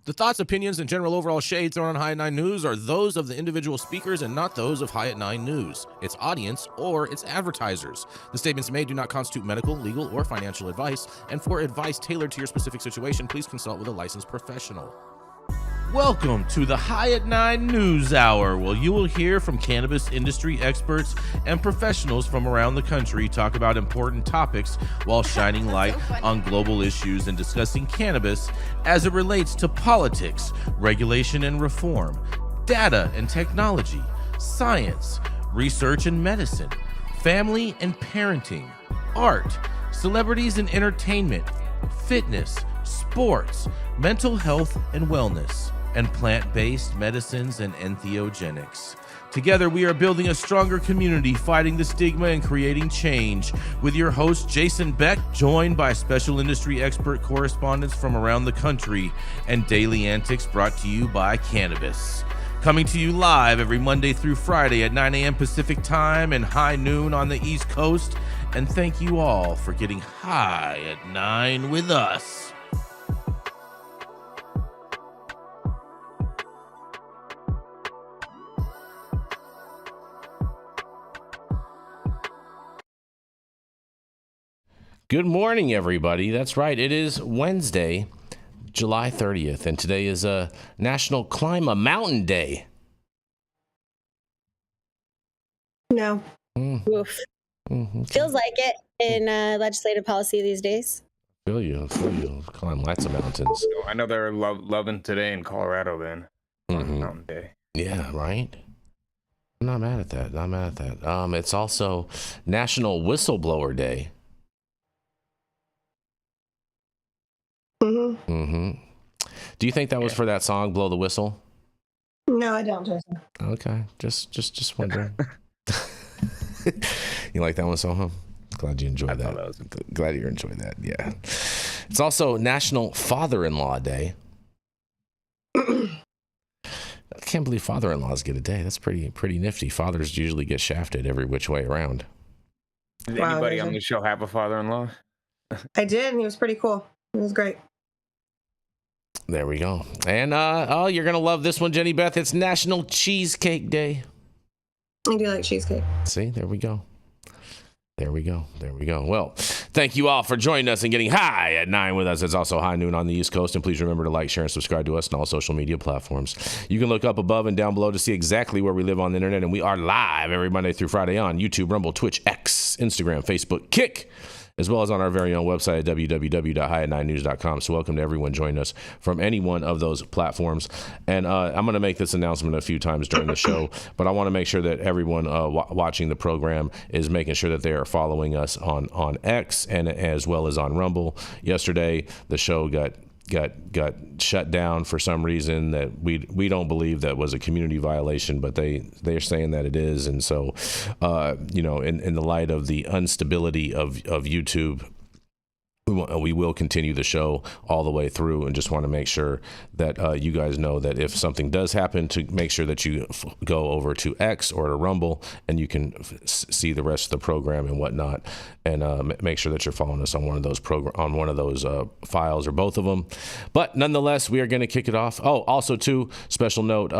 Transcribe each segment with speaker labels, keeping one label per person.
Speaker 1: The thoughts, opinions, and general overall shade thrown on High at 9 News are those of the individual speakers and not those of High at 9 News, its audience, or its advertisers. The statements made do not constitute medical, legal, or financial advice, and for advice tailored to your specific situation, please consult with a licensed professional. Welcome to the High at 9 News Hour, where you will hear from cannabis industry experts and professionals from around the country talk about important topics while shining light on global issues and discussing cannabis as it relates to politics, regulation and reform, data and technology, science, research and medicine, family and parenting, art, celebrities and entertainment, fitness, sports, mental health and wellness, and plant-based medicines and entheogenics. Together, we are building a stronger community, fighting the stigma and creating change. With your host, Jason Beck, joined by special industry expert correspondents from around the country, and daily antics brought to you by Cannabis. Coming to you live every Monday through Friday at 9 a.m. Pacific Time and high noon on the East Coast. And thank you all for getting high at 9 with us. Good morning, everybody. That's right. It is Wednesday, July 30th, and today is a National Climb a Mountain Day.
Speaker 2: No. Oof.
Speaker 1: Mm-hmm.
Speaker 2: Feels like it in legislative policy these days.
Speaker 1: Feel you. Climb lots of mountains.
Speaker 3: I know they're loving today in Colorado then. Mountain Day.
Speaker 1: Yeah, right? I'm not mad at that. It's also National Whistleblower Day.
Speaker 2: Mm-hmm.
Speaker 1: Do you think that was for that song, Blow the Whistle?
Speaker 2: No, I don't, Jason.
Speaker 1: Okay, just wondering. You like that one, Sohum? Glad you enjoyed that. Glad you enjoyed that, yeah. It's also National Father-in-Law Day. I can't believe father-in-laws get a day. That's pretty nifty. Fathers usually get shafted every which way around.
Speaker 3: Did anybody on the show have a father-in-law?
Speaker 2: I did, and he was pretty cool. It was great.
Speaker 1: There we go. And you're gonna love this one, Jenny Beth. It's National Cheesecake Day.
Speaker 2: I do like cheesecake.
Speaker 1: See, there we go. Well, thank you all for joining us and getting high at 9 with us. It's also high noon on the East Coast. And please remember to like, share, and subscribe to us on all social media platforms. You can look up above and down below to see exactly where we live on the internet. And we are live every Monday through Friday on YouTube, Rumble, Twitch, X, Instagram, Facebook, Kick, as well as on our very own website at www.highat9news.com. So welcome to everyone joining us from any one of those platforms. And I'm going to make this announcement a few times during the show, but I want to make sure that everyone watching the program is making sure that they are following us on X and as well as on Rumble. Yesterday, the show got shut down for some reason that we don't believe that was a community violation, but they're saying that it is. And so, in the light of the instability of YouTube, we will continue the show all the way through, and just want to make sure that you guys know that if something does happen, to make sure that you go over to X or to Rumble and you can see the rest of the program and whatnot, and make sure that you're following us on one of those files or both of them. But nonetheless, we are going to kick it off. Oh, also too, special note,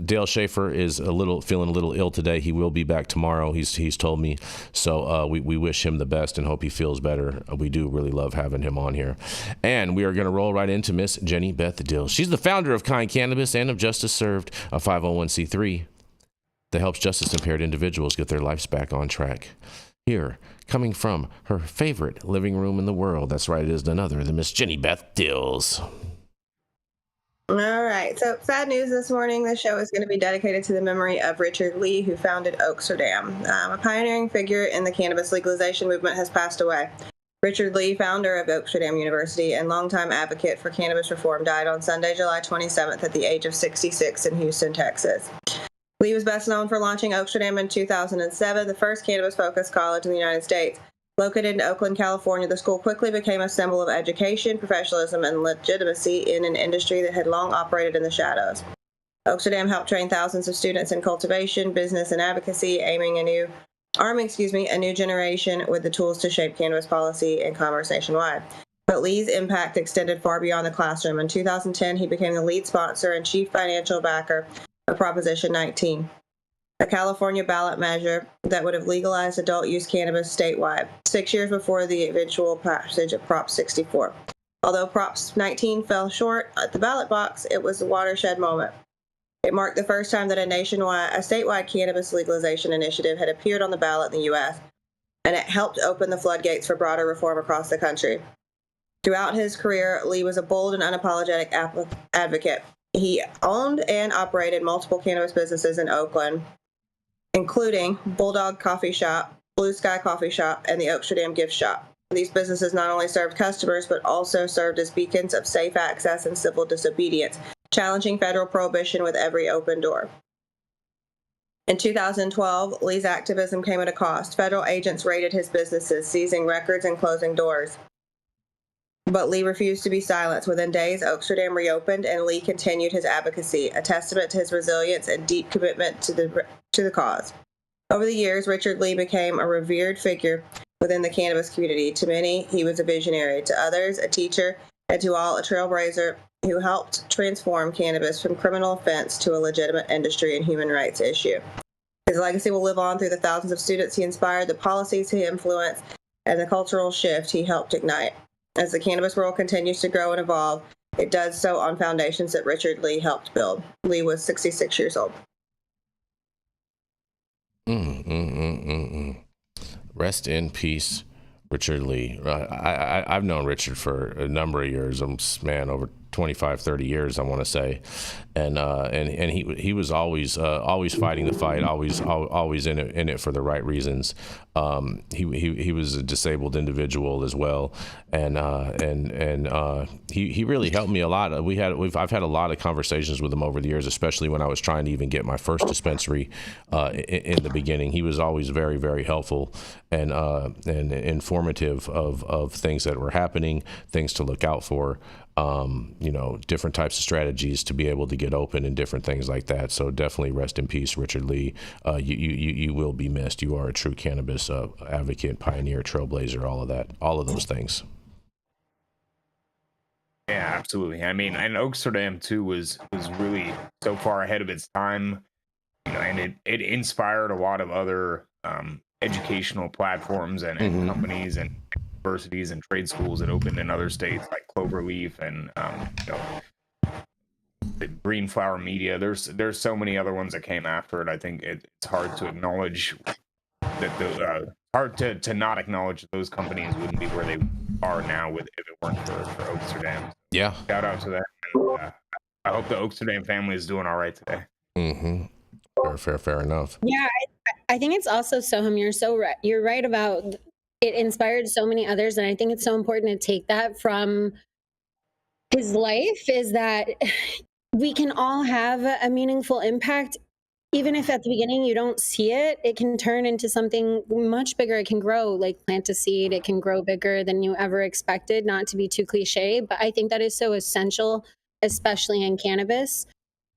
Speaker 1: Dale Schaefer is feeling a little ill today. He will be back tomorrow. He's told me. So we wish him the best and hope he feels better. We do really love having him on here. And we are going to roll right into Miss Jenny Beth Dills. She's the founder of Kind Cannabis and of Justice Served, a 501c3 that helps justice-impaired individuals get their lives back on track. Here, coming from her favorite living room in the world, that's right, it is none other than Miss Jenny Beth Dills.
Speaker 2: All right, so sad news this morning. The show is going to be dedicated to the memory of Richard Lee, who founded Oaksterdam. A pioneering figure in the cannabis legalization movement has passed away. Richard Lee, founder of Oaksterdam University and longtime advocate for cannabis reform, died on Sunday, July 27th at the age of 66 in Houston, Texas. Lee was best known for launching Oaksterdam in 2007, the first cannabis-focused college in the United States. Located in Oakland, California, the school quickly became a symbol of education, professionalism, and legitimacy in an industry that had long operated in the shadows. Oaksterdam helped train thousands of students in cultivation, business, and advocacy, arming a new generation with the tools to shape cannabis policy and commerce nationwide. But Lee's impact extended far beyond the classroom. In 2010, he became the lead sponsor and chief financial backer of Proposition 19, a California ballot measure that would have legalized adult use cannabis statewide, 6 years before the eventual passage of Prop 64. Although Prop 19 fell short at the ballot box, it was a watershed moment. It marked the first time that a statewide cannabis legalization initiative had appeared on the ballot in the U.S., and it helped open the floodgates for broader reform across the country. Throughout his career, Lee was a bold and unapologetic advocate. He owned and operated multiple cannabis businesses in Oakland, including Bulldog Coffee Shop, Blue Sky Coffee Shop, and the Oaksterdam Gift Shop. These businesses not only served customers, but also served as beacons of safe access and civil disobedience, challenging federal prohibition with every open door. In 2012, Lee's activism came at a cost. Federal agents raided his businesses, seizing records and closing doors. But Lee refused to be silenced. Within days, Oaksterdam reopened, and Lee continued his advocacy, a testament to his resilience and deep commitment to the cause. Over the years, Richard Lee became a revered figure within the cannabis community. To many, he was a visionary. To others, a teacher, and to all, a trailblazer who helped transform cannabis from criminal offense to a legitimate industry and human rights issue. His legacy will live on through the thousands of students he inspired, the policies he influenced, and the cultural shift he helped ignite. As the cannabis world continues to grow and evolve, it does so on foundations that Richard Lee helped build. Lee was 66 years old.
Speaker 1: Rest in peace, Richard Lee. I've known Richard for a number of years. Over 25, 30 years, I want to say, and he was always fighting the fight, always in it for the right reasons. He was a disabled individual as well, and he really helped me a lot. I've had a lot of conversations with him over the years, especially when I was trying to even get my first dispensary in the beginning. He was always very, very helpful and informative of things that were happening, things to look out for. Different types of strategies to be able to get open and different things like that. So definitely rest in peace, Richard Lee. You will be missed. You are a true cannabis advocate, pioneer, trailblazer, all of those things.
Speaker 3: Yeah, absolutely. I mean, and Oaksterdam too was really so far ahead of its time, and it inspired a lot of other educational platforms and companies and universities and trade schools that opened in other states like Cloverleaf and the Green Flower Media. There's so many other ones that came after it. I think it's hard to acknowledge that hard to not acknowledge that those companies wouldn't be where they are now if it weren't for Oaksterdam.
Speaker 1: Yeah.
Speaker 3: Shout out to that. And, I hope the Oaksterdam family is doing all right today.
Speaker 1: Fair enough.
Speaker 4: Yeah, I think it's also Sohum. You're right about it inspired so many others, and I think it's so important to take that from his life, is that we can all have a meaningful impact, even if at the beginning you don't see it. It can turn into something much bigger. It can grow, like plant a seed. It can grow bigger than you ever expected, not to be too cliche, but I think that is so essential, especially in cannabis.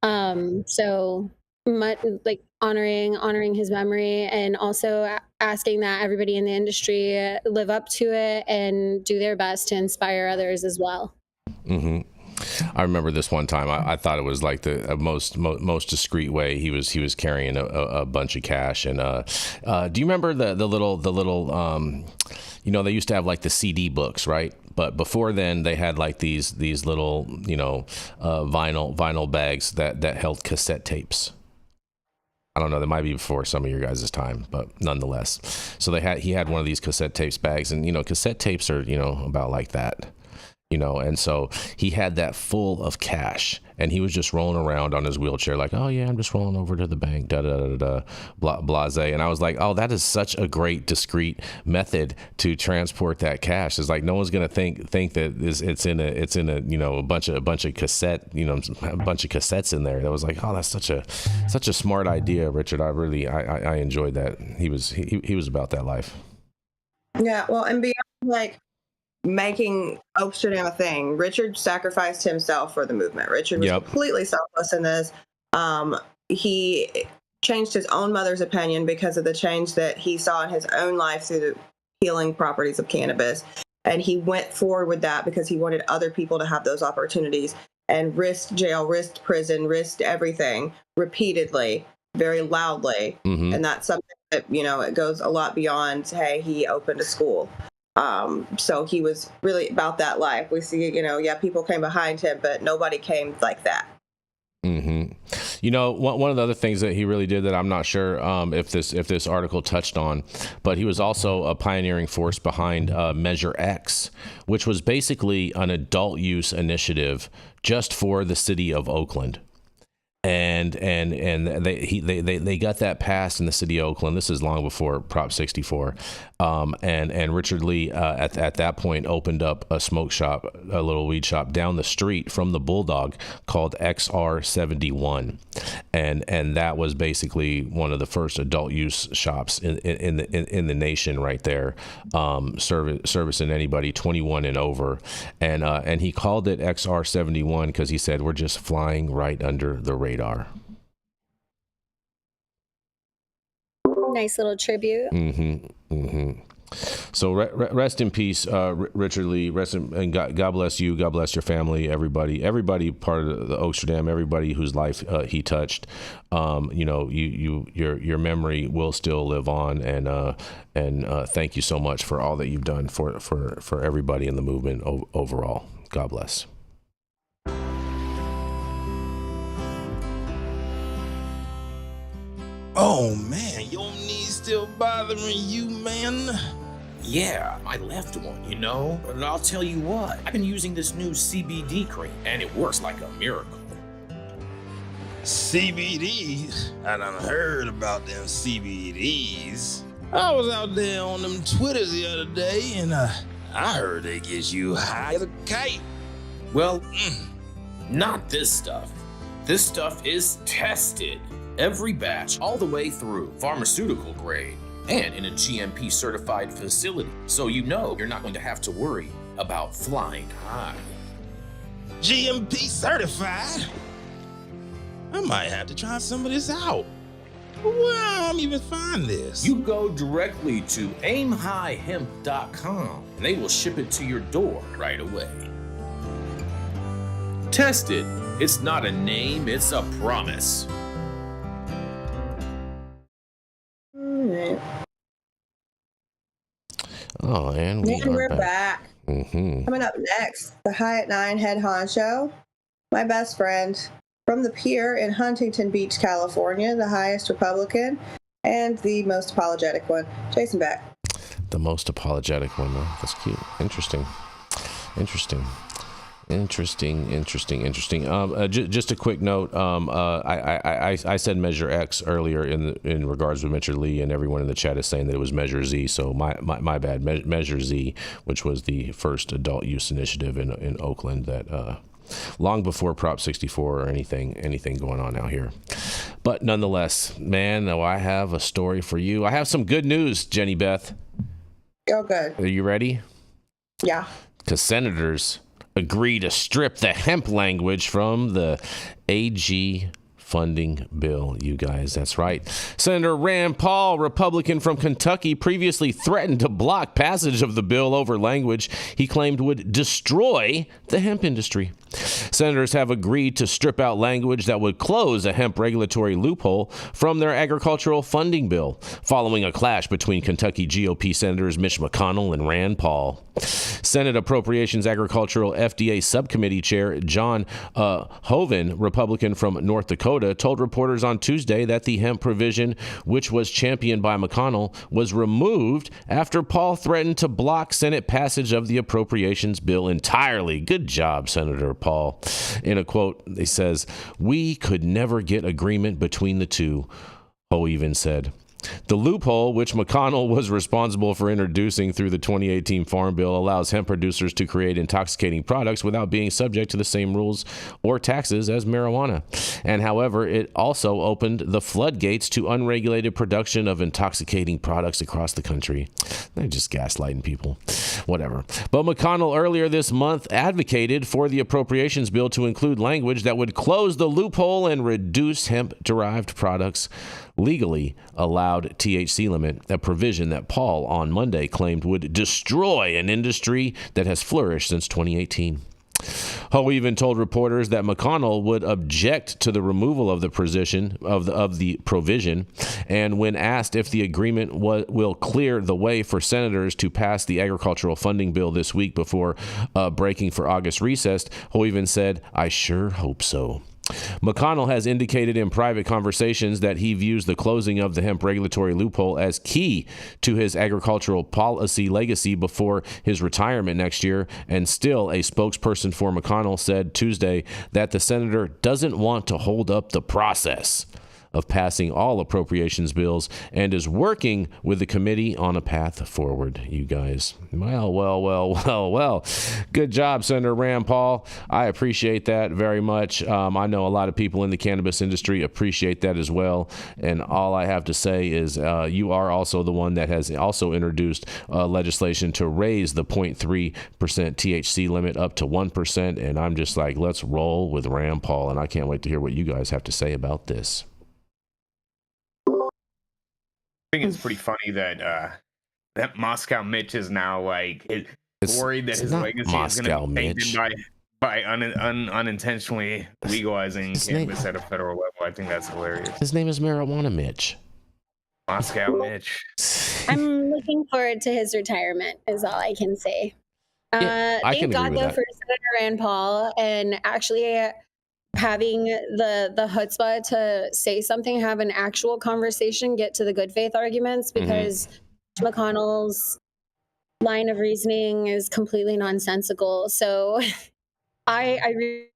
Speaker 4: So much, like honoring his memory, and also asking that everybody in the industry live up to it and do their best to inspire others as well.
Speaker 1: I remember this one time. I thought it was like the most discreet way. He was carrying a bunch of cash. And do you remember the little they used to have like the CD books, right? But before then, they had like these little vinyl bags that held cassette tapes. I don't know. That might be before some of your guys' time, but nonetheless. So he had one of these cassette tapes bags, and cassette tapes are about like that. And so he had that full of cash, and he was just rolling around on his wheelchair like, oh yeah, I'm just rolling over to the bank, blase. And I was like, oh, that is such a great discreet method to transport that cash. It's like no one's gonna think that it's in a bunch of cassette, a bunch of cassettes in there. That was like, oh, that's such a smart idea, Richard. I enjoyed that. He was about that life.
Speaker 2: Yeah, well, and beyond like making Oaksterdam a thing, Richard sacrificed himself for the movement. Richard was completely selfless in this. He changed his own mother's opinion because of the change that he saw in his own life through the healing properties of cannabis. And he went forward with that because he wanted other people to have those opportunities and risked jail, risked prison, risked everything repeatedly, very loudly.
Speaker 1: Mm-hmm.
Speaker 2: And that's something that, it goes a lot beyond, hey, he opened a school. So he was really about that life. We see, people came behind him, but nobody came like that.
Speaker 1: Mm-hmm. One of the other things that he really did that I'm not sure if this article touched on, but he was also a pioneering force behind Measure X, which was basically an adult use initiative just for the city of Oakland. And they got that passed in the city of Oakland. This is long before Prop 64. And Richard Lee at that point opened up a smoke shop, a little weed shop down the street from the Bulldog called XR71, and that was basically one of the first adult use shops in the nation right there, servicing anybody 21 and over. And he called it XR71 because he said we're just flying right under the radar.
Speaker 4: Nice little tribute.
Speaker 1: Mm-hmm. Mm-hmm. So rest in peace, Richard Lee. And God bless you. God bless your family. Everybody part of the Oaksterdam. Everybody whose life he touched. Your memory will still live on. And thank you so much for all that you've done for everybody in the movement overall. God bless.
Speaker 5: Oh man, your knees still bothering you, man?
Speaker 6: Yeah, my left one, And I'll tell you what, I've been using this new CBD cream, and it works like a miracle.
Speaker 5: CBDs? I done heard about them CBDs. I was out there on them Twitters the other day, and I heard they get you high as a kite.
Speaker 6: Well, not this stuff. This stuff is tested. Every batch, all the way through, pharmaceutical grade, and in a GMP certified facility. So you're not going to have to worry about flying high.
Speaker 5: GMP certified? I might have to try some of this out. Where do I even find this?
Speaker 6: You go directly to aimhighhemp.com and they will ship it to your door right away. Tested. It's not a name, it's a promise.
Speaker 1: Oh, and
Speaker 2: we're back.
Speaker 1: Mm-hmm.
Speaker 2: Coming up next, the High at 9 head honcho, my best friend from the Pier in Huntington Beach, California, the highest Republican and the most apologetic one, Jason Beck.
Speaker 1: The most apologetic one, though. That's cute. Interesting. Just a quick note. I said Measure X earlier in regards to Measure Lee, and everyone in the chat is saying that it was Measure Z. So my bad. Measure Z, which was the first adult use initiative in Oakland that long before Prop 64 or anything going on out here. But nonetheless, man, I have a story for you. I have some good news, Jenny Beth.
Speaker 2: Oh, good.
Speaker 1: Are you ready?
Speaker 2: Yeah.
Speaker 1: Because senators agree to strip the hemp language from the AG funding bill, you guys. That's right. Senator Rand Paul, Republican from Kentucky, previously threatened to block passage of the bill over language he claimed would destroy the hemp industry. Senators have agreed to strip out language that would close a hemp regulatory loophole from their agricultural funding bill, following a clash between Kentucky GOP Senators Mitch McConnell and Rand Paul. Senate Appropriations Agricultural FDA Subcommittee Chair John Hoeven, Republican from North Dakota, told reporters on Tuesday that the hemp provision, which was championed by McConnell, was removed after Paul threatened to block Senate passage of the appropriations bill entirely. Good job, Senator Paul. In a quote, he says, "We could never get agreement between the two," Hoeven said. The loophole, which McConnell was responsible for introducing through the 2018 Farm Bill, allows hemp producers to create intoxicating products without being subject to the same rules or taxes as marijuana. And however, it also opened the floodgates to unregulated production of intoxicating products across the country. They're just gaslighting people. Whatever. But McConnell earlier this month advocated for the appropriations bill to include language that would close the loophole and reduce hemp-derived products legally allowed THC limit, a provision that Paul on Monday claimed would destroy an industry that has flourished since 2018. Ho even told reporters that McConnell would object to the removal of the provision, and when asked if the agreement will clear the way for senators to pass the agricultural funding bill this week before breaking for August recess, Ho even said, "I sure hope so." McConnell has indicated in private conversations that he views the closing of the hemp regulatory loophole as key to his agricultural policy legacy before his retirement next year, and still a spokesperson for McConnell said Tuesday that the senator doesn't want to hold up the process of passing all appropriations bills and is working with the committee on a path forward, you guys. Well. Good job, Senator Rand Paul. I appreciate that very much. I know a lot of people in the cannabis industry appreciate that as well. And all I have to say is you are also the one that has also introduced legislation to raise the 0.3% THC limit up to 1%. And I'm just like, let's roll with Rand Paul. And I can't wait to hear what you guys have to say about this.
Speaker 3: I think it's pretty funny that that Moscow Mitch is now like worried that his legacy is going to be tainted by unintentionally legalizing cannabis at a federal level. I think that's hilarious.
Speaker 1: His name is Marijuana Mitch.
Speaker 3: Moscow Mitch.
Speaker 4: I'm looking forward to his retirement, is all I can say. Thank God, though, for Senator Rand Paul and actually having the chutzpah to say something, have an actual conversation, get to the good faith arguments, because McConnell's line of reasoning is completely nonsensical. So I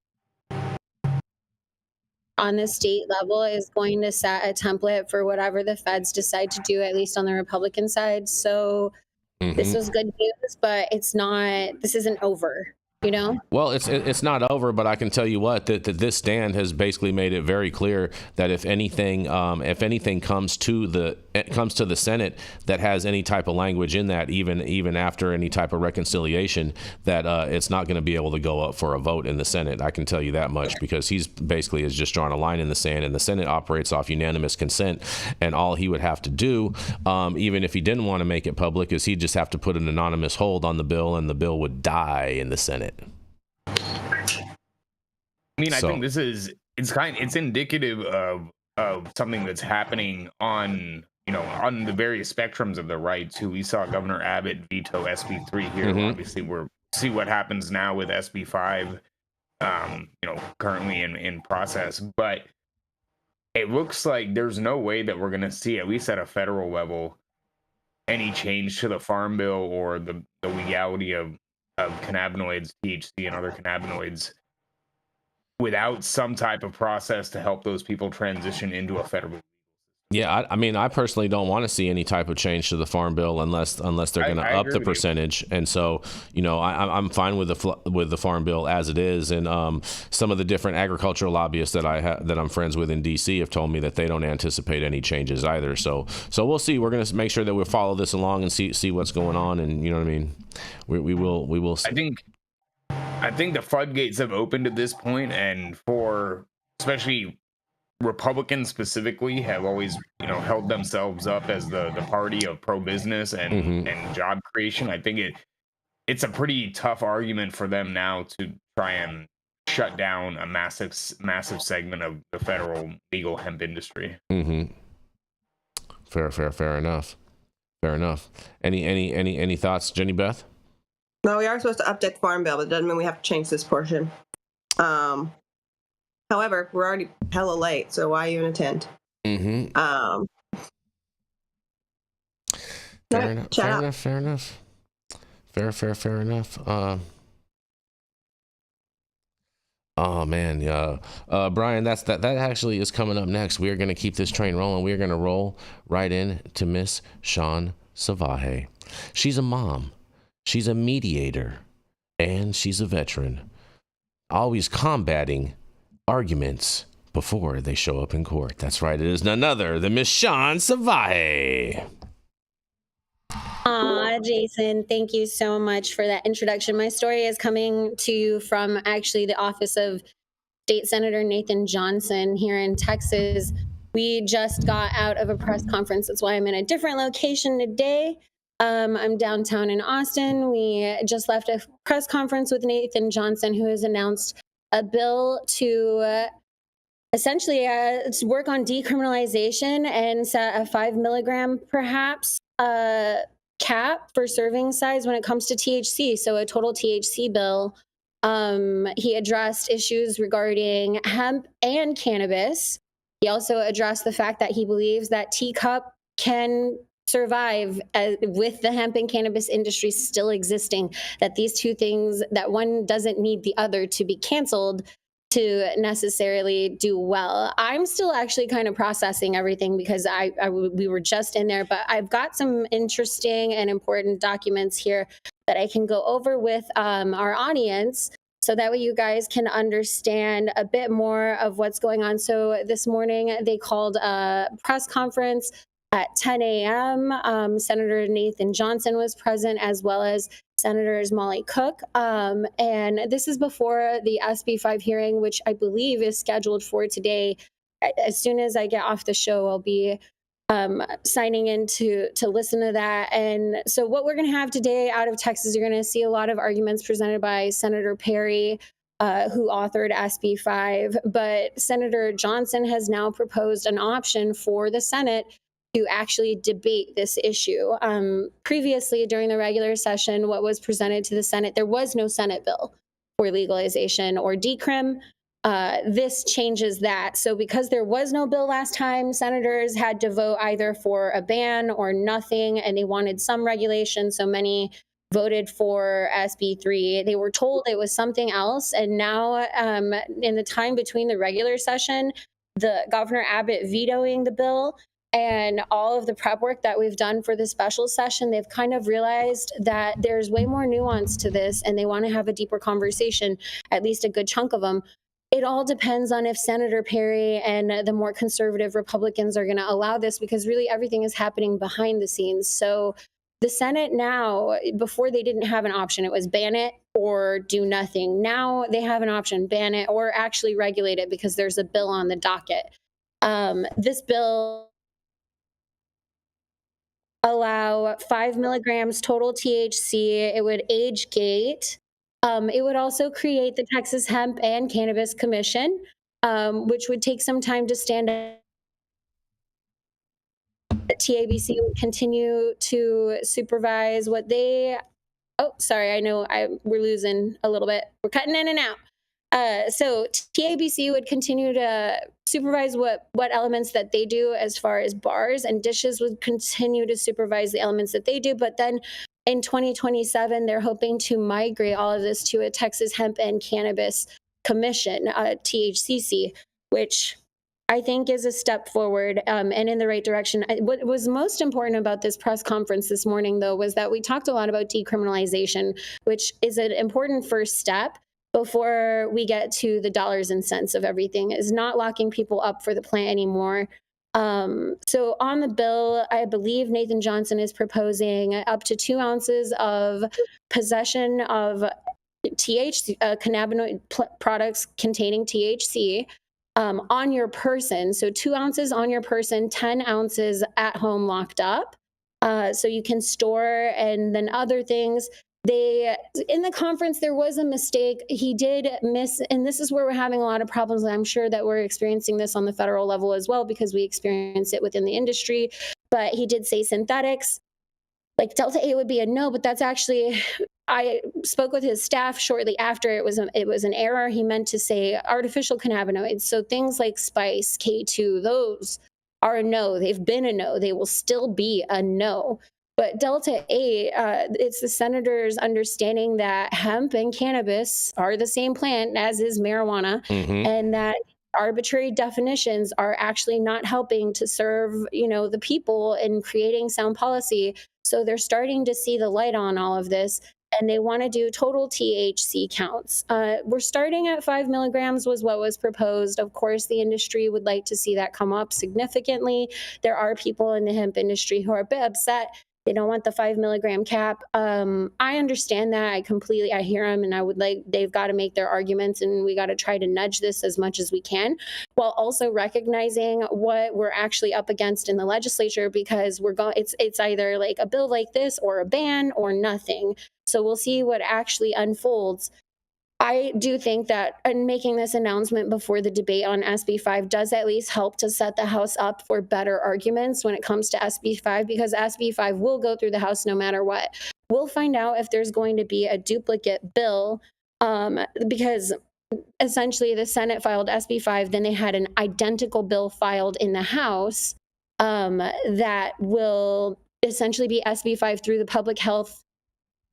Speaker 4: on the state level is going to set a template for whatever the feds decide to do, at least on the Republican side. So this was good news, but this isn't over. You know?
Speaker 1: Well, it's not over, but I can tell you what, that this stand has basically made it very clear that if anything comes to the Senate that has any type of language in that, even after any type of reconciliation, that it's not going to be able to go up for a vote in the Senate. I can tell you that much, because he's basically has just drawn a line in the sand, and the Senate operates off unanimous consent, and all he would have to do, even if he didn't want to make it public, is he'd just have to put an anonymous hold on the bill, and the bill would die in the Senate.
Speaker 3: I mean, I think it's indicative of something that's happening on the various spectrums of the right too. We saw Governor Abbott veto SB3 here. Obviously, we'll see what happens now with SB5, currently in process. But it looks like there's no way that we're going to see, at least at a federal level, any change to the Farm Bill or the legality of cannabinoids, THC, and other cannabinoids without some type of process to help those people transition into a federal.
Speaker 1: Yeah, I mean, I personally don't want to see any type of change to the Farm Bill unless they're going to up the percentage. And so, I'm fine with the Farm Bill as it is. And some of the different agricultural lobbyists that I'm friends with in D.C. have told me that they don't anticipate any changes either. So we'll see. We're going to make sure that we'll follow this along and see what's going on. And you know what I mean? We will see.
Speaker 3: I think the floodgates have opened at this point, and for especially Republicans specifically have always, held themselves up as the party of pro-business and job creation. I think it's a pretty tough argument for them now to try and shut down a massive segment of the federal legal hemp industry.
Speaker 1: Fair enough. Any thoughts, Jenny Beth?
Speaker 2: No, we are supposed to update the Farm Bill, but it doesn't mean we have to change this portion. However, we're already hella late, so why even attend?
Speaker 1: Fair enough. Oh man, Brian, that actually is coming up next. We are going to keep this train rolling. We are going to roll right in to Miss Shaun Salvaje. She's a mom, she's a mediator, and she's a veteran, always combating arguments before they show up in court. That's right, it is none other than Miss Shaun Salvaje.
Speaker 4: Jason, thank you so much for that introduction. My story is coming to you from actually the office of State Senator Nathan Johnson here in Texas. We just got out of a press conference. That's why I'm in a different location today. I'm downtown in Austin. We just left a press conference with Nathan Johnson, who has announced a bill to essentially to work on decriminalization and set a 5 milligram perhaps cap for serving size when it comes to THC. So a total THC bill. He addressed issues regarding hemp and cannabis. He also addressed the fact that he believes that teacup can survive with the hemp and cannabis industry still existing, that these two things, that one doesn't need the other to be canceled to necessarily do well. I'm still actually kind of processing everything because we were just in there, but I've got some interesting and important documents here that I can go over with our audience, so that way you guys can understand a bit more of what's going on. So this morning they called a press conference at 10 a.m. Senator Nathan Johnson was present, as well as Senators Molly Cook. And this is before the SB 5 hearing, which I believe is scheduled for today. As soon as I get off the show, I'll be signing in to listen to that. And so what we're going to have today out of Texas, you're going to see a lot of arguments presented by Senator Perry, who authored SB 5. But Senator Johnson has now proposed an option for the Senate to actually debate this issue. Previously, during the regular session, what was presented to the Senate, there was no Senate bill for legalization or decrim. This changes that. So because there was no bill last time, senators had to vote either for a ban or nothing, and they wanted some regulation. So many voted for SB 3. They were told it was something else. And now in the time between the regular session, the Governor Abbott vetoing the bill, and all of the prep work that we've done for the special session, they've kind of realized that there's way more nuance to this, and they want to have a deeper conversation, at least a good chunk of them. It all depends on if Senator Perry and the more conservative Republicans are going to allow this, because really everything is happening behind the scenes. So the Senate now, before they didn't have an option, it was ban it or do nothing. Now they have an option, ban it or actually regulate it, because there's a bill on the docket. This bill allow 5 milligrams total THC. It would age gate. It would also create the Texas Hemp and Cannabis Commission, which would take some time to stand up. TABC would continue to supervise what they, oh, sorry, I know we're losing a little bit. We're cutting in and out. So TABC would continue to supervise what elements that they do as far as bars, and dishes would continue to supervise the elements that they do. But then in 2027, they're hoping to migrate all of this to a Texas Hemp and Cannabis Commission, THCC, which I think is a step forward and in the right direction. What was most important about this press conference this morning, though, was that we talked a lot about decriminalization, which is an important first step before we get to the dollars and cents of everything, is not locking people up for the plant anymore. So on the bill, I believe Nathan Johnson is proposing up to 2 ounces of possession of THC, cannabinoid products containing THC on your person. So 2 ounces on your person, 10 ounces at home locked up. So you can store, and then other things. In the conference, there was a mistake. He did miss, and this is where we're having a lot of problems. And I'm sure that we're experiencing this on the federal level as well, because we experience it within the industry. But he did say synthetics. Like Delta 8 would be a no, but that's actually, I spoke with his staff shortly after. It was an error. He meant to say artificial cannabinoids. So things like spice, K2, those are a no. They've been a no. They will still be a no. But Delta 8, it's the senators understanding that hemp and cannabis are the same plant as is marijuana, and that arbitrary definitions are actually not helping to serve, the people in creating sound policy. So they're starting to see the light on all of this, and they want to do total THC counts. We're starting at 5 milligrams was what was proposed. Of course, the industry would like to see that come up significantly. There are people in the hemp industry who are a bit upset They don't want the 5 milligram cap. I understand that. I hear them, and they've got to make their arguments, and we got to try to nudge this as much as we can, while also recognizing what we're actually up against in the legislature, because it's either like a bill like this or a ban or nothing. So we'll see what actually unfolds. I do think that making this announcement before the debate on SB 5 does at least help to set the House up for better arguments when it comes to SB 5, because SB 5 will go through the House no matter what. We'll find out if there's going to be a duplicate bill, because essentially the Senate filed SB 5, then they had an identical bill filed in the House that will essentially be SB 5 through the Public Health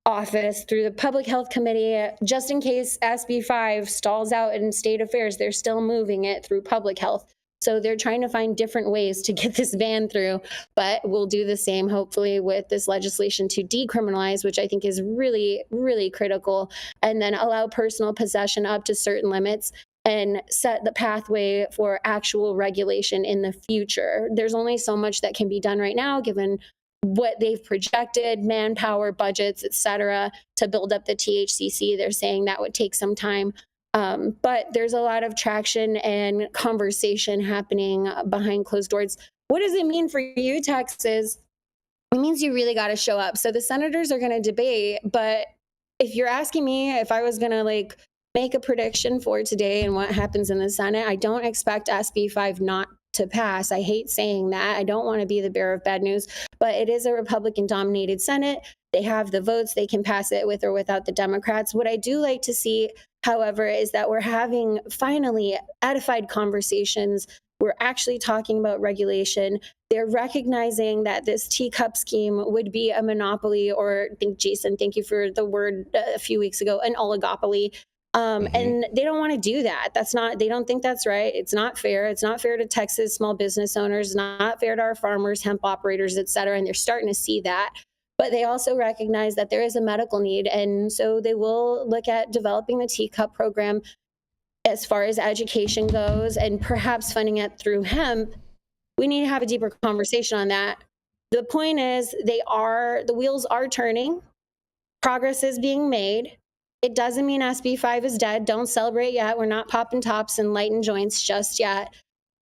Speaker 4: Office, through the Public Health Committee. Just in case SB 5 stalls out in state affairs, they're still moving it through public health. So they're trying to find different ways to get this ban through, but we'll do the same, hopefully, with this legislation to decriminalize, which I think is really, really critical, and then allow personal possession up to certain limits and set the pathway for actual regulation in the future. There's only so much that can be done right now, given what they've projected, manpower, budgets, et cetera, to build up the THCC. They're saying that would take some time. But there's a lot of traction and conversation happening behind closed doors. What does it mean for you, Texas? It means you really got to show up. So the senators are going to debate, but if you're asking me if I was going to make a prediction for today and what happens in the Senate, I don't expect SB 5 not to pass. I hate saying that. I don't want to be the bearer of bad news, but it is a Republican-dominated Senate. They have the votes. They can pass it with or without the Democrats. What I do like to see, however, is that we're having finally edified conversations. We're actually talking about regulation. They're recognizing that this teacup scheme would be a monopoly, or I think, Jason, thank you for the word a few weeks ago, an oligopoly. And they don't want to do that. They don't think that's right. It's not fair. It's not fair to Texas small business owners, not fair to our farmers, hemp operators, et cetera. And they're starting to see that. But they also recognize that there is a medical need. And so they will look at developing the teacup program as far as education goes, and perhaps funding it through hemp. We need to have a deeper conversation on that. The point is, the wheels are turning. Progress is being made. It doesn't mean SB 5 is dead. Don't celebrate yet. We're not popping tops and lighting joints just yet.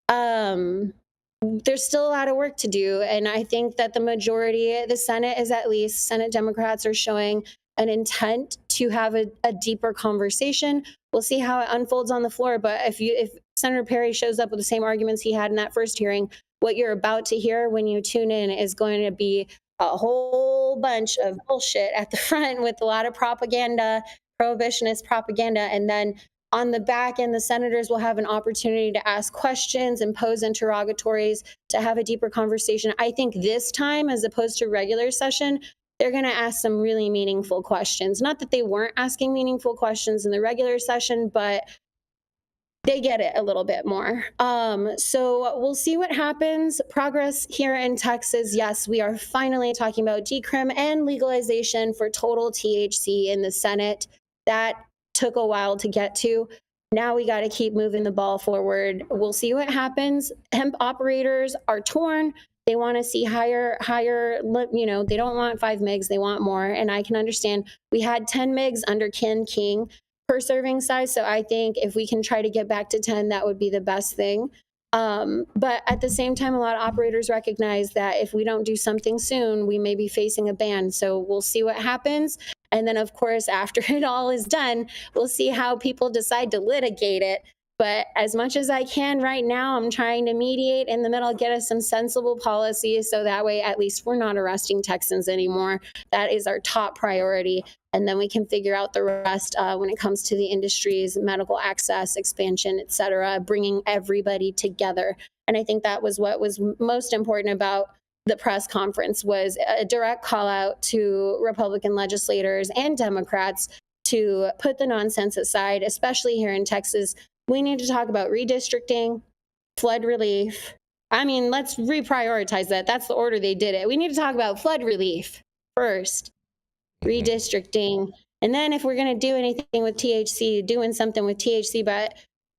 Speaker 4: There's still a lot of work to do. And I think that the majority, the Senate is at least, Senate Democrats are showing an intent to have a deeper conversation. We'll see how it unfolds on the floor. But if Senator Perry shows up with the same arguments he had in that first hearing, what you're about to hear when you tune in is going to be a whole bunch of bullshit at the front with a lot of propaganda, prohibitionist propaganda, and then on the back end, the senators will have an opportunity to ask questions and pose interrogatories to have a deeper conversation. I think this time, as opposed to regular session, they're going to ask some really meaningful questions. Not that they weren't asking meaningful questions in the regular session, but they get it a little bit more. So we'll see what happens. Progress here in Texas. Yes, we are finally talking about decrim and legalization for total THC in the Senate. That took a while to get to. Now we got to keep moving the ball forward. We'll see what happens. Hemp operators are torn. They want to see higher, they don't want 5 mgs, they want more. And I can understand. We had 10 mgs under Ken King per serving size. So I think if we can try to get back to 10, that would be the best thing. But at the same time, a lot of operators recognize that if we don't do something soon, we may be facing a ban. So we'll see what happens. And then, of course, after it all is done, we'll see how people decide to litigate it. But as much as I can right now, I'm trying to mediate in the middle, get us some sensible policies so that way at least we're not arresting Texans anymore. That is our top priority. And then we can figure out the rest when it comes to the industries, medical access, expansion, et cetera, bringing everybody together. And I think that was what was most important about the press conference, was a direct call out to Republican legislators and Democrats to put the nonsense aside, especially here in Texas. We need to talk about redistricting, flood relief. I mean, let's reprioritize that. That's the order they did it. We need to talk about flood relief first, redistricting. And then if we're going to do anything with THC, doing something with THC, but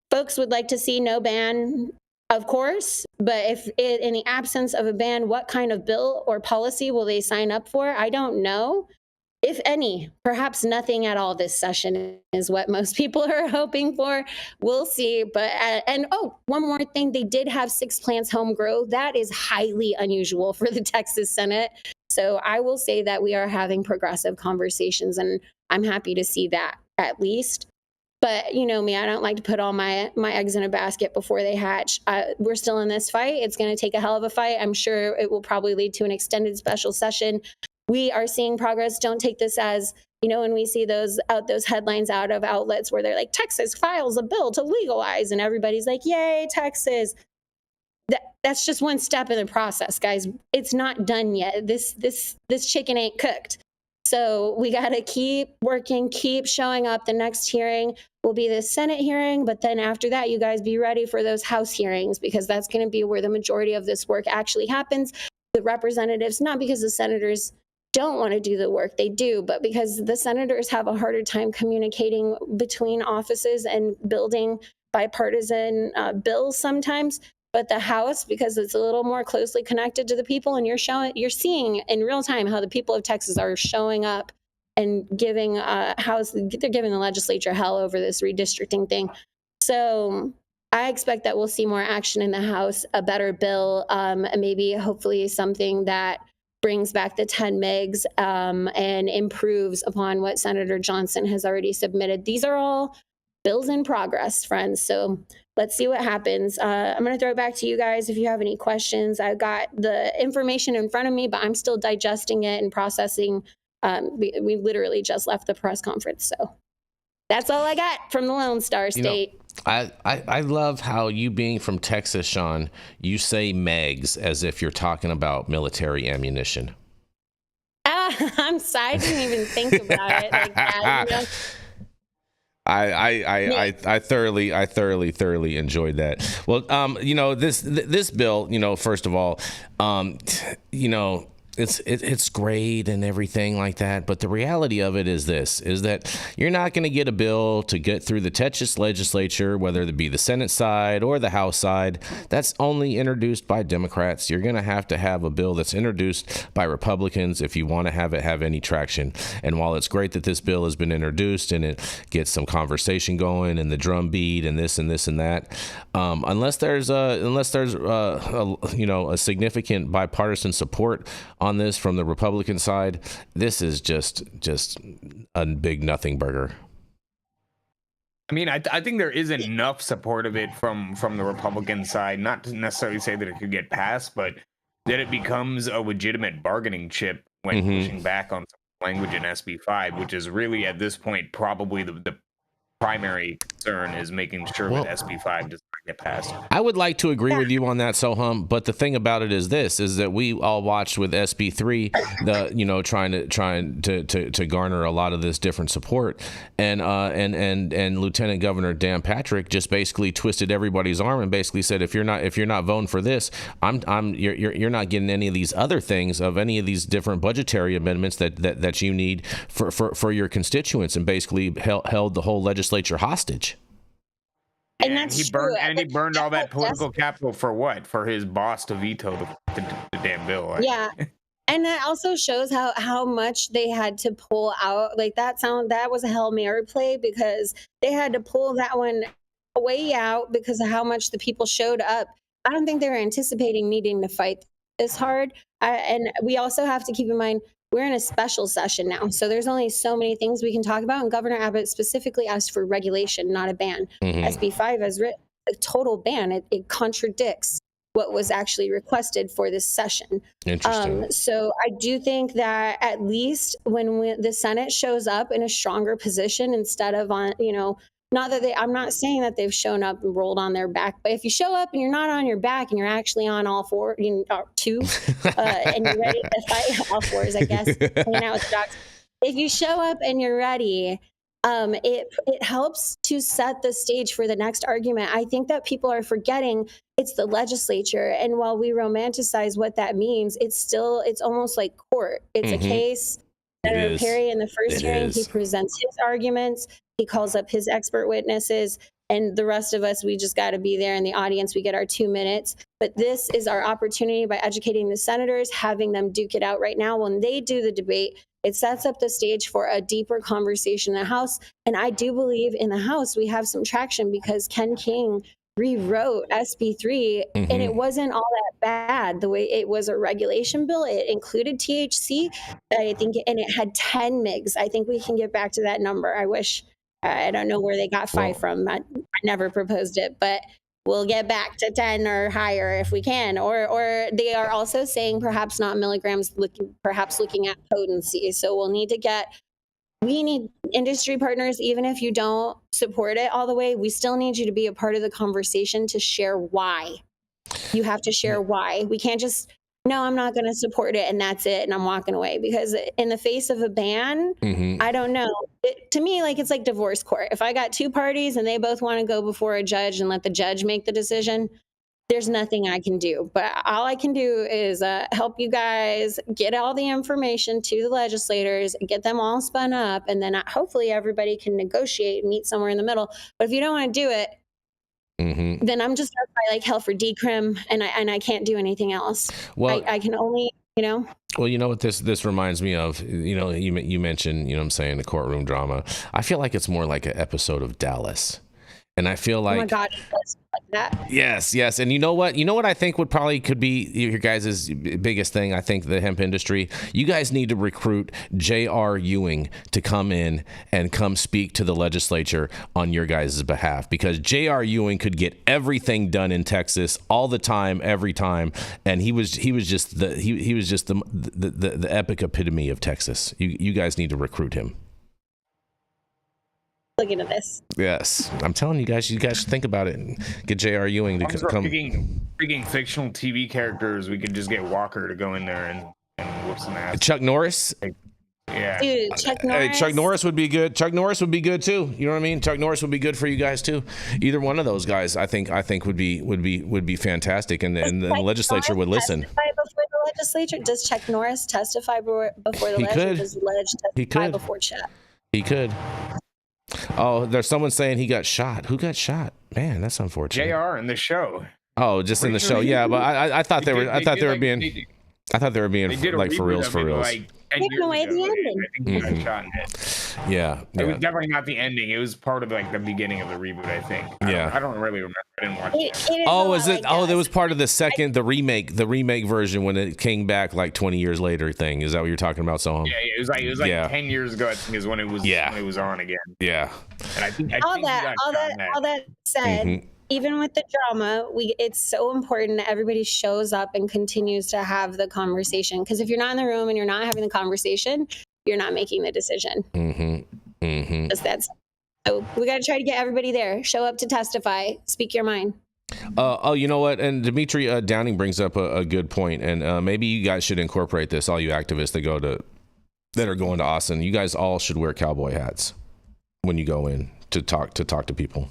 Speaker 4: folks would like to see no ban, of course, But if in the absence of a ban, what kind of bill or policy will they sign up for? I don't know. If any, perhaps nothing at all this session is what most people are hoping for. We'll see. But one more thing, they did have 6 plants home grow. That is highly unusual for the Texas Senate. So I will say that we are having progressive conversations, and I'm happy to see that at least. But you know me, I don't like to put all my eggs in a basket before they hatch. We're still in this fight. It's going to take a hell of a fight. I'm sure it will probably lead to an extended special session. We are seeing progress. Don't take this as, you know, when we see those headlines out of outlets where they're like, Texas files a bill to legalize, and everybody's like, yay, Texas. That's just one step in the process, guys. It's not done yet. This chicken ain't cooked. So we got to keep working, keep showing up. The next hearing will be the Senate hearing, but then after that, you guys be ready for those House hearings, because that's going to be where the majority of this work actually happens. The representatives, not because the senators don't want to do the work, they do, but because the senators have a harder time communicating between offices and building bipartisan bills sometimes. But the House, because it's a little more closely connected to the people, and you're seeing in real time how the people of Texas are showing up and giving they're giving the legislature hell over this redistricting thing. So I expect that we'll see more action in the House, a better bill, maybe hopefully something that brings back the 10 megs and improves upon what Senator Johnson has already submitted. These are all bills in progress, friends. So let's see what happens. I'm going to throw it back to you guys if you have any questions. I've got the information in front of me, but I'm still digesting it and processing. We literally just left the press conference. So that's all I got from the Lone Star State.
Speaker 1: You know, I love how, you being from Texas, Shaun, you say megs as if you're talking about military ammunition.
Speaker 4: I'm sorry. I didn't even think about it like that. You know?
Speaker 1: I thoroughly enjoyed that. Well, you know, this bill, you know, first of all, you know, it's great and everything like that, but the reality of it is that you're not going to get a bill to get through the Texas legislature, whether it be the Senate side or the House side, that's only introduced by Democrats. You're going to have a bill that's introduced by Republicans if you want to have it have any traction. And while it's great that this bill has been introduced and it gets some conversation going and the drum beat and this and this and that, unless there's you know, a significant bipartisan support on this from the Republican side, this is just a big nothing burger.
Speaker 3: I mean, I think there is enough support of it from the Republican side, not to necessarily say that it could get passed, but that it becomes a legitimate bargaining chip when pushing back on some language in SB 5, which is really at this point probably the primary concern, is making sure that SB 5 does not get passed.
Speaker 1: I would like to agree with you on that, Sohum, but the thing about it is that we all watched with SB 3, trying to garner a lot of this different support, and Lieutenant Governor Dan Patrick just basically twisted everybody's arm and basically said, if you're not voting for this, you're not getting any of these other things, of any of these different budgetary amendments that you need for your constituents, and basically held the whole legislature hostage.
Speaker 4: And that's
Speaker 3: he burned all that political capital for what? For his boss to veto the damn bill. Right?
Speaker 4: Yeah. And that also shows how much they had to pull out. Like that was a Hail Mary play, because they had to pull that one way out because of how much the people showed up. I don't think they were anticipating needing to fight this hard. And we also have to keep in mind, we're in a special session now, so there's only so many things we can talk about. And Governor Abbott specifically asked for regulation, not a ban. SB 5 has written a total ban. It contradicts what was actually requested for this session.
Speaker 1: Interesting.
Speaker 4: So I do think that at least when the Senate shows up in a stronger position, instead of on, not that I'm not saying that they've shown up and rolled on their back, but if you show up and you're not on your back and you're actually on all four, two, and you're ready to fight all fours, I guess, hanging out with the dogs. If you show up and you're ready, it helps to set the stage for the next argument. I think that people are forgetting it's the legislature, and while we romanticize what that means, it's almost like court. It's a case. Senator Perry in the first hearing, he presents his arguments. He calls up his expert witnesses. and the rest of us, we just got to be there in the audience. We get our 2 minutes. But this is our opportunity by educating the senators, having them duke it out right now. When they do the debate, it sets up the stage for a deeper conversation in the House. And I do believe in the House, we have some traction because Ken King rewrote SB3 and it wasn't all that bad. The way it was a regulation bill, it included THC, I think, and it had 10 mgs. I think we can get back to that number. I wish, I don't know where they got 5 from. I never proposed it, but we'll get back to 10 or higher if we can. Or they are also saying perhaps not milligrams, perhaps looking at potency. So we need industry partners, even if you don't support it all the way, we still need you to be a part of the conversation to share why. You have to share why. We can't just, no, I'm not going to support it and that's it and I'm walking away. Because in the face of a ban, I don't know. To me, like it's like divorce court. If I got 2 parties and they both want to go before a judge and let the judge make the decision, there's nothing I can do. But all I can do is help you guys get all the information to the legislators, get them all spun up, and then hopefully everybody can negotiate and meet somewhere in the middle. But if you don't want to do it, then I'm just stuck by like hell for decrim, and I can't do anything else. Well, I can only,
Speaker 1: Well, you know what this reminds me of? You mentioned, what I'm saying, the courtroom drama. I feel like it's more like an episode of Dallas. And I feel like,
Speaker 4: oh my God, it's like that.
Speaker 1: Yes. And you know what I think could be your guys' biggest thing? I think the hemp industry, you guys need to recruit J.R. Ewing to come in and come speak to the legislature on your guys' behalf, because J.R. Ewing could get everything done in Texas all the time, every time. And he was just the epic epitome of Texas. You guys need to recruit him.
Speaker 4: Looking at this.
Speaker 1: Yes, I'm telling you guys should think about it and get J.R. Ewing to come.
Speaker 3: Freaking fictional TV characters, we could just get Walker to go in there and whoop some ass.
Speaker 1: Chuck Norris.
Speaker 3: Yeah.
Speaker 4: Dude, Chuck Norris.
Speaker 1: Hey, Chuck Norris would be good. Chuck Norris would be good too. You know what I mean? Chuck Norris would be good for you guys too. Either one of those guys, I think would be fantastic, and the legislature would listen.
Speaker 4: Testify before the legislature? Does Chuck Norris testify before the legislature? Does the legislature testify before Chuck?
Speaker 1: He could. Oh, there's someone saying he got shot. Who got shot? Man, that's unfortunate.
Speaker 3: JR in the show.
Speaker 1: Oh, just in the show. Yeah, but I thought they were being like for reals.
Speaker 4: Taking away the ending.
Speaker 3: I think he got shot in it.
Speaker 1: Yeah.
Speaker 3: It was definitely not the ending. It was part of like the beginning of the reboot, I think. I don't really remember. I didn't watch it.
Speaker 1: Oh, is it? That was part of the remake version when it came back like 20 years later thing. Is that what you're talking about, Sohum?
Speaker 3: Yeah, it was like 10 years ago, I think, is when it was on again.
Speaker 1: Yeah.
Speaker 3: And I think
Speaker 4: all that said, even with the drama, it's so important that everybody shows up and continues to have the conversation. Because if you're not in the room and you're not having the conversation, you're not making the decision. So we got to try to get everybody there. Show up to testify. Speak your mind.
Speaker 1: You know what? And Dimitri Downing brings up a good point. And maybe you guys should incorporate this. All you activists that are going to Austin, you guys all should wear cowboy hats when you go in to talk to people.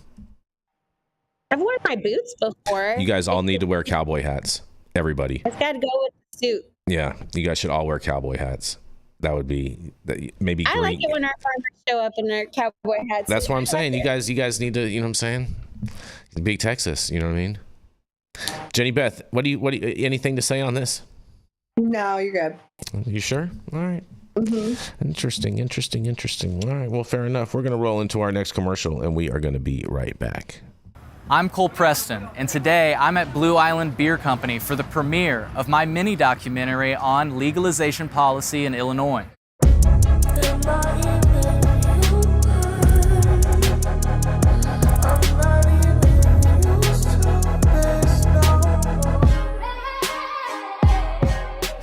Speaker 4: I've worn my boots before.
Speaker 1: You guys all need to wear cowboy hats. Everybody.
Speaker 4: It's got to go with the suit.
Speaker 1: Yeah, you guys should all wear cowboy hats. That would be maybe.
Speaker 4: I like it when our farmers show up in their cowboy hats.
Speaker 1: That's what I'm saying. You guys need to. You know what I'm saying? Big Texas. You know what I mean? Jenny Beth, what do you anything to say on this?
Speaker 2: No, you're good.
Speaker 1: You sure? All right. Interesting. All right. Well, fair enough. We're gonna roll into our next commercial, and we are gonna be right back.
Speaker 7: I'm Cole Preston, and today I'm at Blue Island Beer Company for the premiere of my mini documentary on legalization policy in Illinois.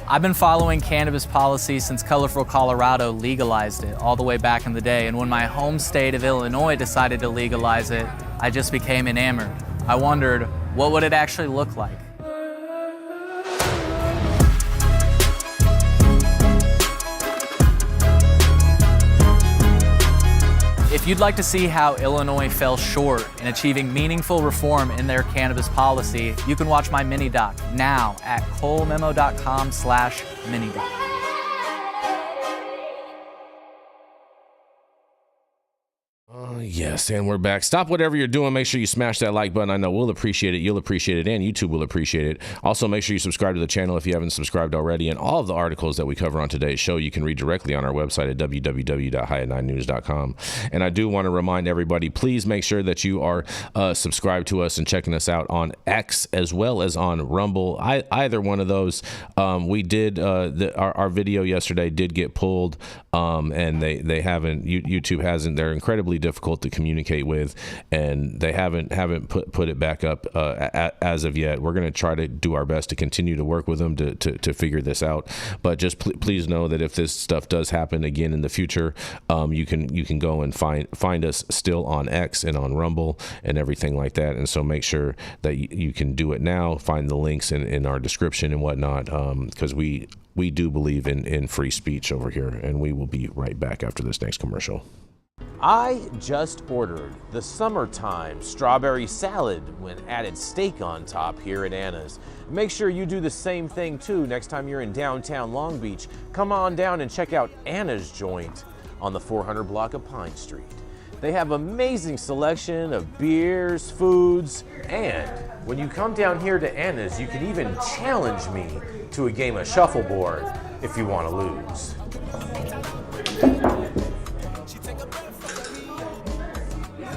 Speaker 7: I've been following cannabis policy since colorful Colorado legalized it all the way back in the day, and when my home state of Illinois decided to legalize it, I just became enamored. I wondered, what would it actually look like? If you'd like to see how Illinois fell short in achieving meaningful reform in their cannabis policy, you can watch my mini-doc now at colememo.com/mini-doc.
Speaker 1: Yes, and we're back. Stop whatever you're doing. Make sure you smash that like button. I know we'll appreciate it. You'll appreciate it, and YouTube will appreciate it. Also, make sure you subscribe to the channel if you haven't subscribed already. And all of the articles that we cover on today's show, you can read directly on our website at www.highat9news.com. And I do want to remind everybody, please make sure that you are subscribed to us and checking us out on X as well as on Rumble. Either one of those. We did our video yesterday did get pulled, and they haven't. YouTube hasn't. They're incredibly difficult to communicate with, and they haven't put it back up as of yet. We're going to try to do our best to continue to work with them to figure this out. But just please know that if this stuff does happen again in the future, you can go and find us still on X and on Rumble and everything like that. And so make sure that you can do it now. Find the links in our description and whatnot, because we do believe in free speech over here. And we will be right back after this next commercial.
Speaker 8: I just ordered the summertime strawberry salad when added steak on top here at Anna's. Make sure you do the same thing too next time you're in downtown Long Beach. Come on down and check out Anna's joint on the 400 block of Pine Street. They have amazing selection of beers, foods, and when you come down here to Anna's, you can even challenge me to a game of shuffleboard if you want to lose.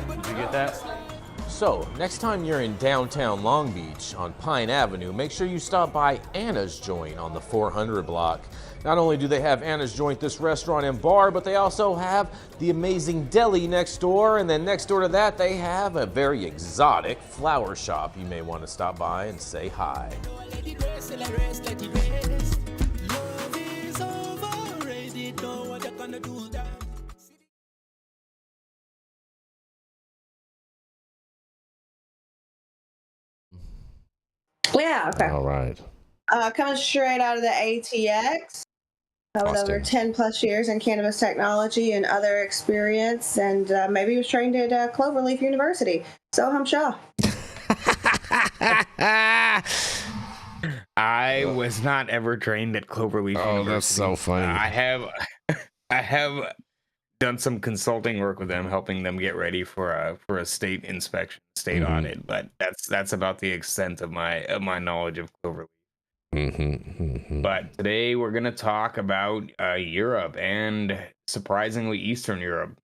Speaker 8: Did you get that? So, next time you're in downtown Long Beach on Pine Avenue, make sure you stop by Anna's Joint on the 400 block. Not only do they have Anna's Joint, this restaurant and bar, but they also have the amazing deli next door, and then next door to that they have a very exotic flower shop. You may want to stop by and say hi.
Speaker 2: Yeah, okay.
Speaker 1: All right.
Speaker 2: Coming straight out of the ATX. With over 10 plus years in cannabis technology and other experience, and maybe he was trained at Cloverleaf University. Sohum Shah.
Speaker 3: I was not ever trained at Cloverleaf University.
Speaker 1: Oh, that's so funny.
Speaker 3: I have done some consulting work with them, helping them get ready for a state inspection, state audit, but that's about the extent of my knowledge of Cloverleaf. But today we're going to talk about Europe, and surprisingly Eastern Europe.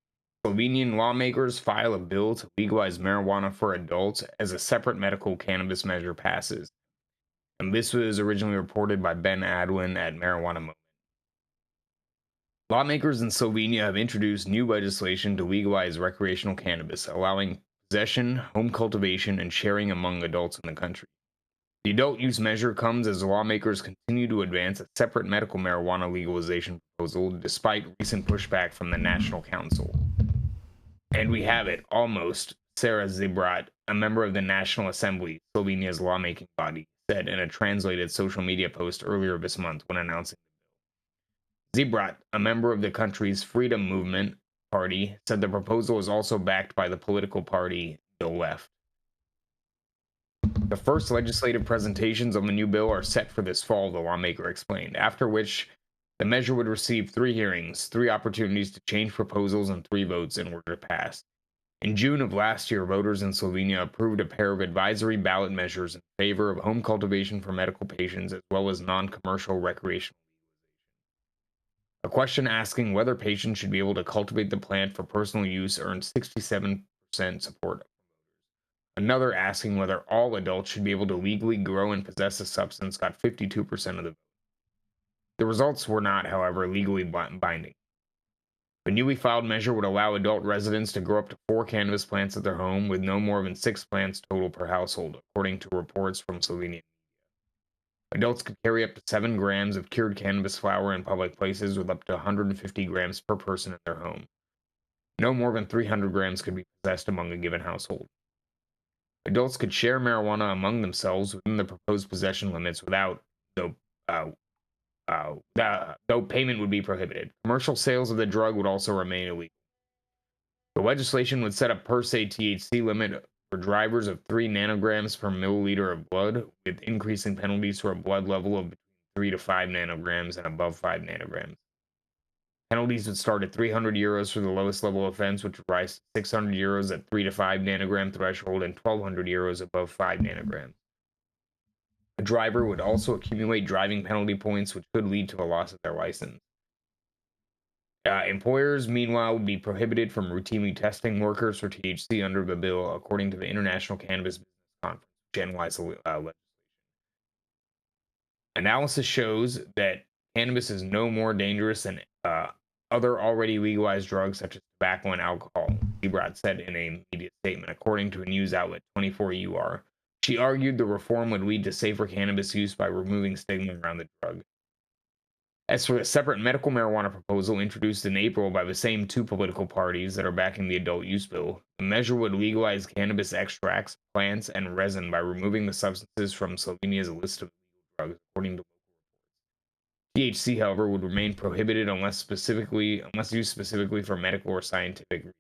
Speaker 3: Slovenian lawmakers file a bill to legalize marijuana for adults as a separate medical cannabis measure passes. And this was originally reported by Ben Adwin at Marijuana Moment. Lawmakers in Slovenia have introduced new legislation to legalize recreational cannabis, allowing possession, home cultivation, and sharing among adults in the country. The adult use measure comes as lawmakers continue to advance a separate medical marijuana legalization proposal despite recent pushback from the National Council. And we have it, almost. Sarah Zibrat, a member of the National Assembly, Slovenia's lawmaking body, said in a translated social media post earlier this month when announcing the bill. Zibrat, a member of the country's Freedom Movement party, said the proposal is also backed by the political party The Left. The first legislative presentations on the new bill are set for this fall, the lawmaker explained, after which the measure would receive 3 hearings, 3 opportunities to change proposals, and 3 votes in order to pass. In June of last year, voters in Slovenia approved a pair of advisory ballot measures in favor of home cultivation for medical patients as well as non-commercial recreational legalization. A question asking whether patients should be able to cultivate the plant for personal use earned 67% support. Another asking whether all adults should be able to legally grow and possess a substance got 52% of the vote. The results were not, however, legally binding. The newly filed measure would allow adult residents to grow up to 4 cannabis plants at their home, with no more than 6 plants total per household, according to reports from Slovenian media. Adults could carry up to 7 grams of cured cannabis flower in public places, with up to 150 grams per person in their home. No more than 300 grams could be possessed among a given household. Adults could share marijuana among themselves within the proposed possession limits without, though payment would be prohibited. Commercial sales of the drug would also remain illegal. The legislation would set a per se THC limit for drivers of 3 nanograms per milliliter of blood, with increasing penalties for a blood level of between 3 to 5 nanograms and above 5 nanograms. Penalties would start at 300 euros for the lowest level offense, which would rise to 600 euros at 3 to 5 nanogram threshold and 1,200 euros above 5 nanograms. The driver would also accumulate driving penalty points, which could lead to the loss of their license. Employers, meanwhile, would be prohibited from routinely testing workers for THC under the bill, according to the International Cannabis Business Conference, which analyzed the legislation. Analysis shows that cannabis is no more dangerous than other already legalized drugs such as tobacco and alcohol, Liebrat said in a media statement, according to a news outlet 24UR. She argued the reform would lead to safer cannabis use by removing stigma around the drug. As for a separate medical marijuana proposal introduced in April by the same two political parties that are backing the adult use bill, the measure would legalize cannabis extracts, plants, and resin by removing the substances from Slovenia's list of legal drugs, according to local reports. THC, however, would remain prohibited unless used specifically for medical or scientific reasons.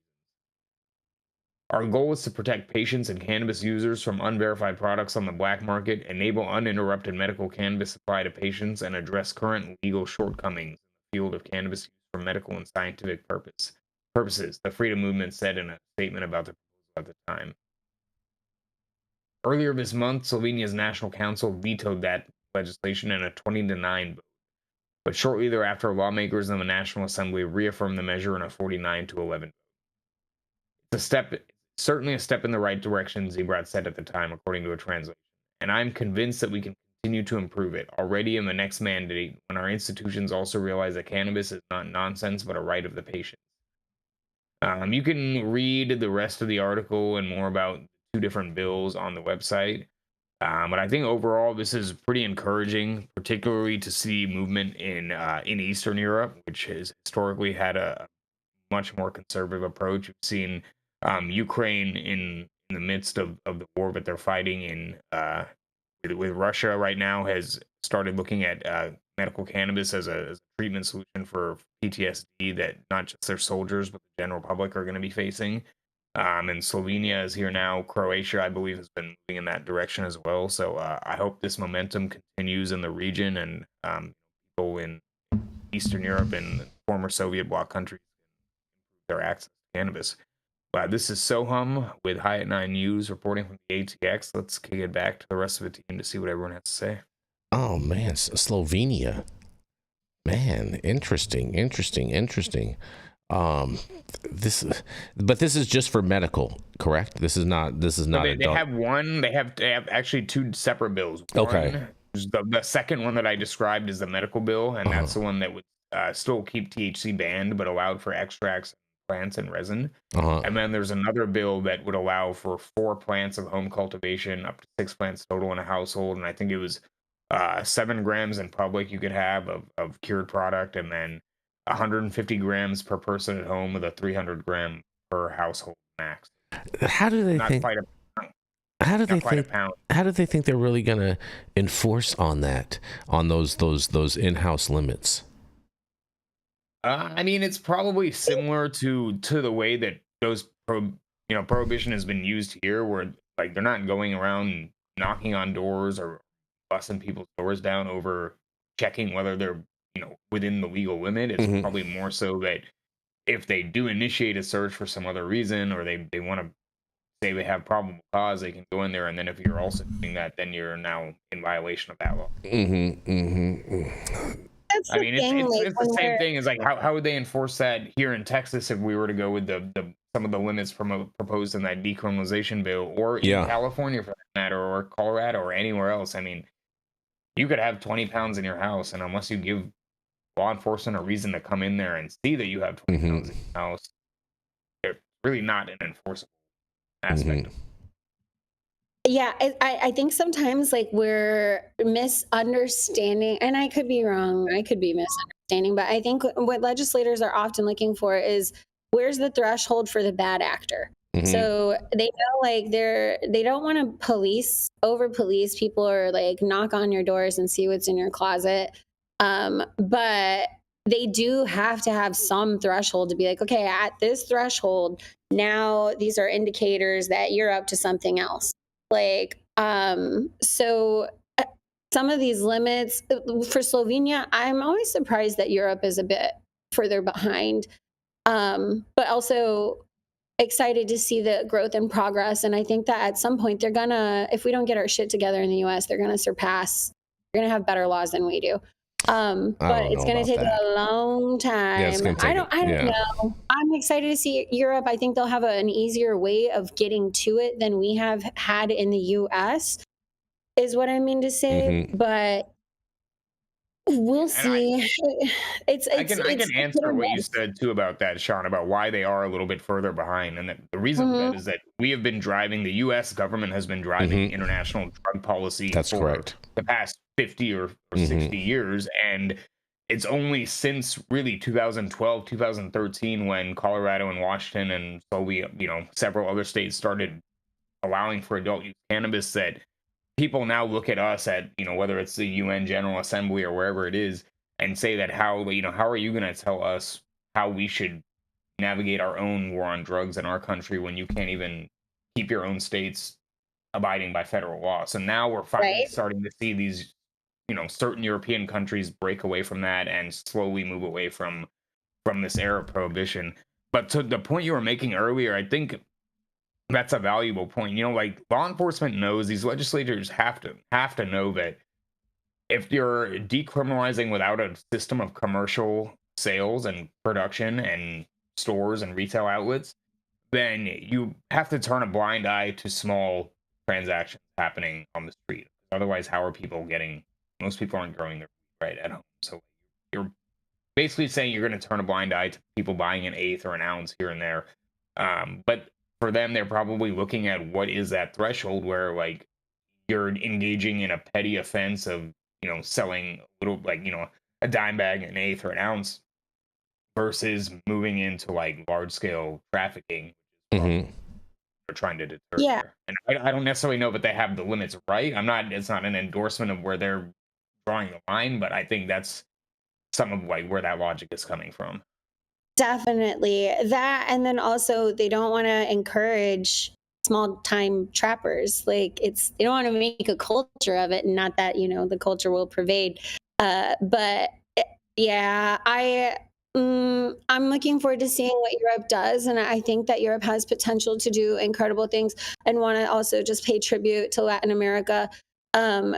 Speaker 3: Our goal is to protect patients and cannabis users from unverified products on the black market, enable uninterrupted medical cannabis supply to patients, and address current legal shortcomings in the field of cannabis use for medical and scientific purposes, the Freedom Movement said in a statement about the proposal at the time. Earlier this month, Slovenia's National Council vetoed that legislation in a 20-9 vote, but shortly thereafter, lawmakers in the National Assembly reaffirmed the measure in a 49-11 vote. Certainly a step in the right direction, Liebrat said at the time, according to a translation. And I'm convinced that we can continue to improve it. Already in the next mandate, when our institutions also realize that cannabis is not nonsense, but a right of the patient. You can read the rest of the article and more about two different bills on the website. But I think overall, this is pretty encouraging, particularly to see movement in Eastern Europe, which has historically had a much more conservative approach. We've seen Ukraine in the midst of the war that they're fighting in with Russia right now has started looking at medical cannabis as a treatment solution for PTSD that not just their soldiers but the general public are going to be facing. And Slovenia is here now. Croatia, I believe, has been moving in that direction as well. So I hope this momentum continues in the region and people in Eastern Europe and former Soviet bloc countries can improve their access to cannabis. This is Sohum with High at 9 News reporting from the ATX. Let's kick it back to the rest of the team to see what everyone has to say.
Speaker 1: Oh, man. Slovenia. Man, interesting. This is just for medical, correct? This is not.
Speaker 3: They have actually two separate bills.
Speaker 1: Okay.
Speaker 3: The second one that I described is the medical bill, and that's the one that would still keep THC banned, but allowed for extracts, plants, and resin. And then there's another bill that would allow for 4 plants of home cultivation, up to 6 plants total in a household, and I think it was 7 grams in public you could have of cured product, and then 150 grams per person at home with a 300 gram per household max.
Speaker 1: How do they think? How do they think they're really going to enforce on those in-house limits?
Speaker 3: I mean, it's probably similar to the way that those prohibition has been used here, where like they're not going around knocking on doors or busting people's doors down over checking whether they're within the legal limit. It's probably more so that if they do initiate a search for some other reason, or they want to say they have probable cause, they can go in there, and then if you're also doing that, then you're now in violation of that law. I mean, it's the same thing as like how would they enforce that here in Texas if we were to go with some of the limits proposed in that decriminalization bill, or in California for that matter, or Colorado, or anywhere else? I mean, you could have 20 pounds in your house, and unless you give law enforcement a reason to come in there and see that you have 20 pounds in your house, they're really not an enforceable aspect.
Speaker 4: Yeah, I think sometimes like we're misunderstanding, and I could be wrong, I could be misunderstanding, but I think what legislators are often looking for is where's the threshold for the bad actor? So they know like they don't want to over police people, or like knock on your doors and see what's in your closet. But they do have to have some threshold to be like, okay, at this threshold, now these are indicators that you're up to something else. Like, so some of these limits for Slovenia, I'm always surprised that Europe is a bit further behind. But also excited to see the growth and progress. And I think that at some point they're gonna, if we don't get our shit together in the US, they're gonna have better laws than we do. But it's going to take a long time.
Speaker 1: Yeah,
Speaker 4: I don't know. I'm excited to see Europe. I think they'll have an easier way of getting to it than we have had in the US, is what I mean to say. But we'll see.
Speaker 3: I can answer what you said too about that, Shaun, about why they are a little bit further behind. And the reason for that is that we have been driving, the US government has been driving international drug policy for the past 50 or 60 years. And it's only since really 2012, 2013, when Colorado and Washington and slowly, several other states started allowing for adult use cannabis, that people now look at us at, whether it's the UN General Assembly or wherever it is, and say that how are you going to tell us how we should navigate our own war on drugs in our country when you can't even keep your own states abiding by federal law? So now we're finally starting to see these, certain European countries break away from that and slowly move away from this era of prohibition. But to the point you were making earlier, I think that's a valuable point. Like, law enforcement knows, these legislators have to know that if you're decriminalizing without a system of commercial sales and production and stores and retail outlets, then you have to turn a blind eye to small transactions happening on the street. Otherwise, how are people getting? Most people aren't growing their food right at home. So you're basically saying you're going to turn a blind eye to people buying an eighth or an ounce here and there. But for them, they're probably looking at what is that threshold where, like, you're engaging in a petty offense of, selling a little, like, a dime bag, an eighth or an ounce, versus moving into like large scale trafficking. They're trying to deter.
Speaker 4: Yeah.
Speaker 3: And I don't necessarily know that they have the limits right. It's not an endorsement of where they're drawing the line, but I think that's some of like where that logic is coming from.
Speaker 4: Definitely that. And then also they don't want to encourage small time trappers. Like, they don't want to make a culture of it, and not that, the culture will pervade. But yeah, I'm looking forward to seeing what Europe does. And I think that Europe has potential to do incredible things, and want to also just pay tribute to Latin America.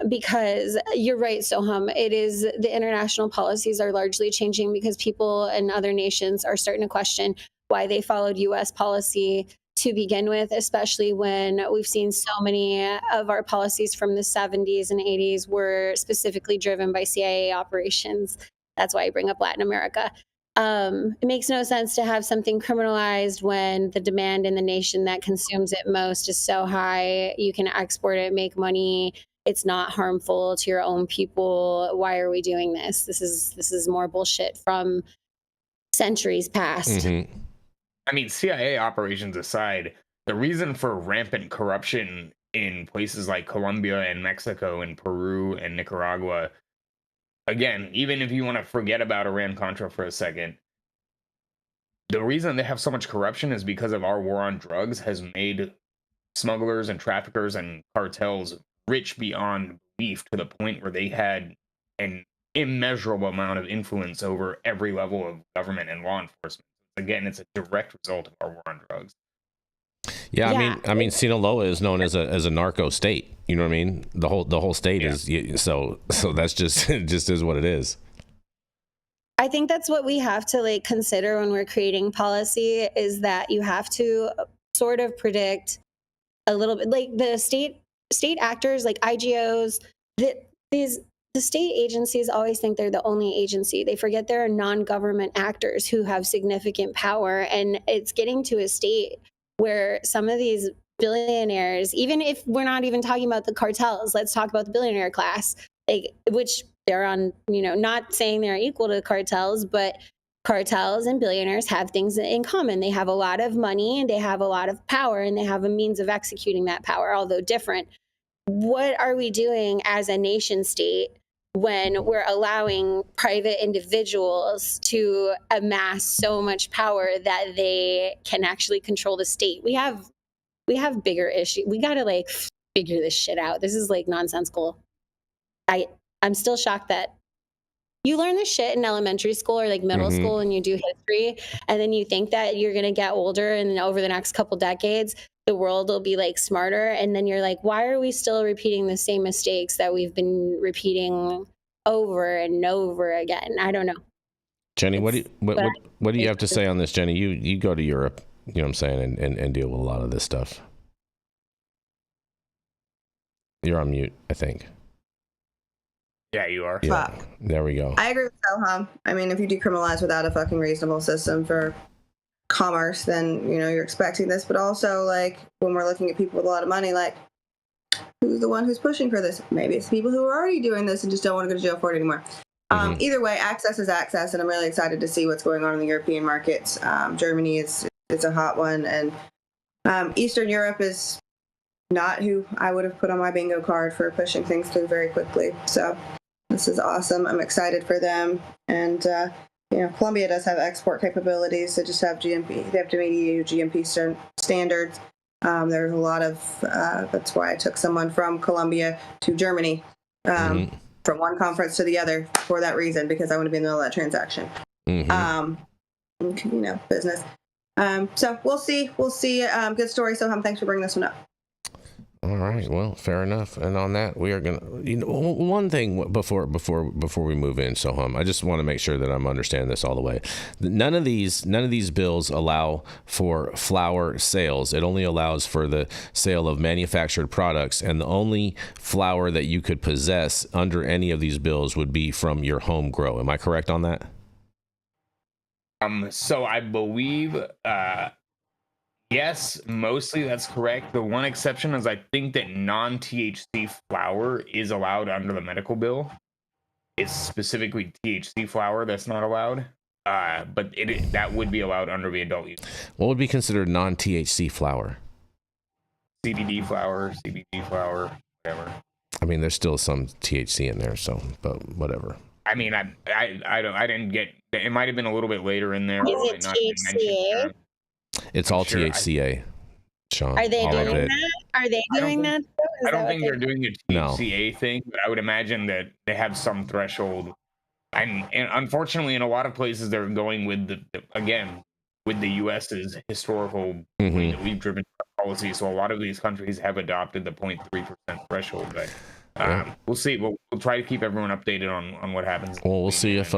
Speaker 4: Because you're right, Sohum, it is, the international policies are largely changing because people in other nations are starting to question why they followed US policy to begin with, especially when we've seen so many of our policies from the 70s and 80s were specifically driven by CIA operations. That's why I bring up Latin America. It makes no sense to have something criminalized when the demand in the nation that consumes it most is so high. You can export it, make money. It's not harmful to your own people. Why are we doing this? This is more bullshit from centuries past.
Speaker 3: I mean, CIA operations aside, the reason for rampant corruption in places like Colombia and Mexico and Peru and Nicaragua, again, even if you want to forget about Iran-Contra for a second, the reason they have so much corruption is because of our war on drugs has made smugglers and traffickers and cartels rich beyond belief, to the point where they had an immeasurable amount of influence over every level of government and law enforcement. Again, it's a direct result of our war on drugs.
Speaker 1: Yeah, I mean, Sinaloa is known as a narco state. You know what I mean? The whole state is so that's just is what it is.
Speaker 4: I think that's what we have to consider when we're creating policy, is that you have to sort of predict a little bit, like the state actors, like IGOs, the state agencies always think they're the only agency. They forget there are non-government actors who have significant power, and it's getting to a state where some of these billionaires, even if we're not even talking about the cartels, let's talk about the billionaire class, which they're on, not saying they're equal to cartels, but cartels and billionaires have things in common. They have a lot of money, and they have a lot of power, and they have a means of executing that power, although different. What are we doing as a nation state when we're allowing private individuals to amass so much power that they can actually control the state? We have bigger issues. We got to figure this shit out. This is nonsensical. I'm still shocked that you learn this shit in elementary school or like middle school and you do history, and then you think that you're going to get older and then over the next couple decades, the world will be like smarter. And then you're like, why are we still repeating the same mistakes that we've been repeating over and over again? I don't know.
Speaker 1: Jenny, what do you have to say on this, Jenny? You go to Europe, you know what I'm saying, and deal with a lot of this stuff. You're on mute, I think.
Speaker 3: Yeah, you are.
Speaker 1: Yeah, there we go.
Speaker 2: I agree with Sohum. I mean, if you decriminalize without a fucking reasonable system for commerce, then, you know, you're expecting this. But also, like, when we're looking at people with a lot of money, like, who's the one who's pushing for this? Maybe it's people who are already doing this and just don't want to go to jail for it anymore. Either way, access is access, and I'm really excited to see what's going on in the European markets. Germany is a hot one, and Eastern Europe is not who I would have put on my bingo card for pushing things through very quickly. So this is awesome. I'm excited for them. And, you know, Colombia does have export capabilities. They just have GMP. They have to meet EU GMP standards. There's a lot of, that's why I took someone from Colombia to Germany, from one conference to the other for that reason, because I want to be in the middle of that transaction. You know, business. So we'll see. Good story. So thanks for bringing this one up.
Speaker 1: All right. Well, fair enough. And on that, we are gonna. You know, one thing before we move in, Sohum, I just want to make sure that I'm understanding this all the way. None of these bills allow for flower sales. It only allows for the sale of manufactured products, and the only flower that you could possess under any of these bills would be from your home grow. Am I correct on that?
Speaker 3: So I believe. Yes, mostly that's correct. The one exception is I think that non-THC flower is allowed under the medical bill. It's specifically THC flower that's not allowed, but that would be allowed under the adult use.
Speaker 1: What would be considered non-THC flower?
Speaker 3: CBD flower, CBD flower, whatever.
Speaker 1: I mean, there's still some THC in there, so but whatever.
Speaker 3: I mean, I didn't get. It might have been a little bit later in there.
Speaker 4: Is it THCA?
Speaker 1: It's all THCA, Shaun.
Speaker 4: Are they doing that? Are they doing that?
Speaker 3: I don't think they're doing the THCA thing, but I would imagine that they have some threshold. And unfortunately, in a lot of places, they're going with the U.S.'s historical way that we've driven policy. So a lot of these countries have adopted the 0.3% threshold. But we'll see. We'll try to keep everyone updated on what happens.
Speaker 1: Well, we'll see if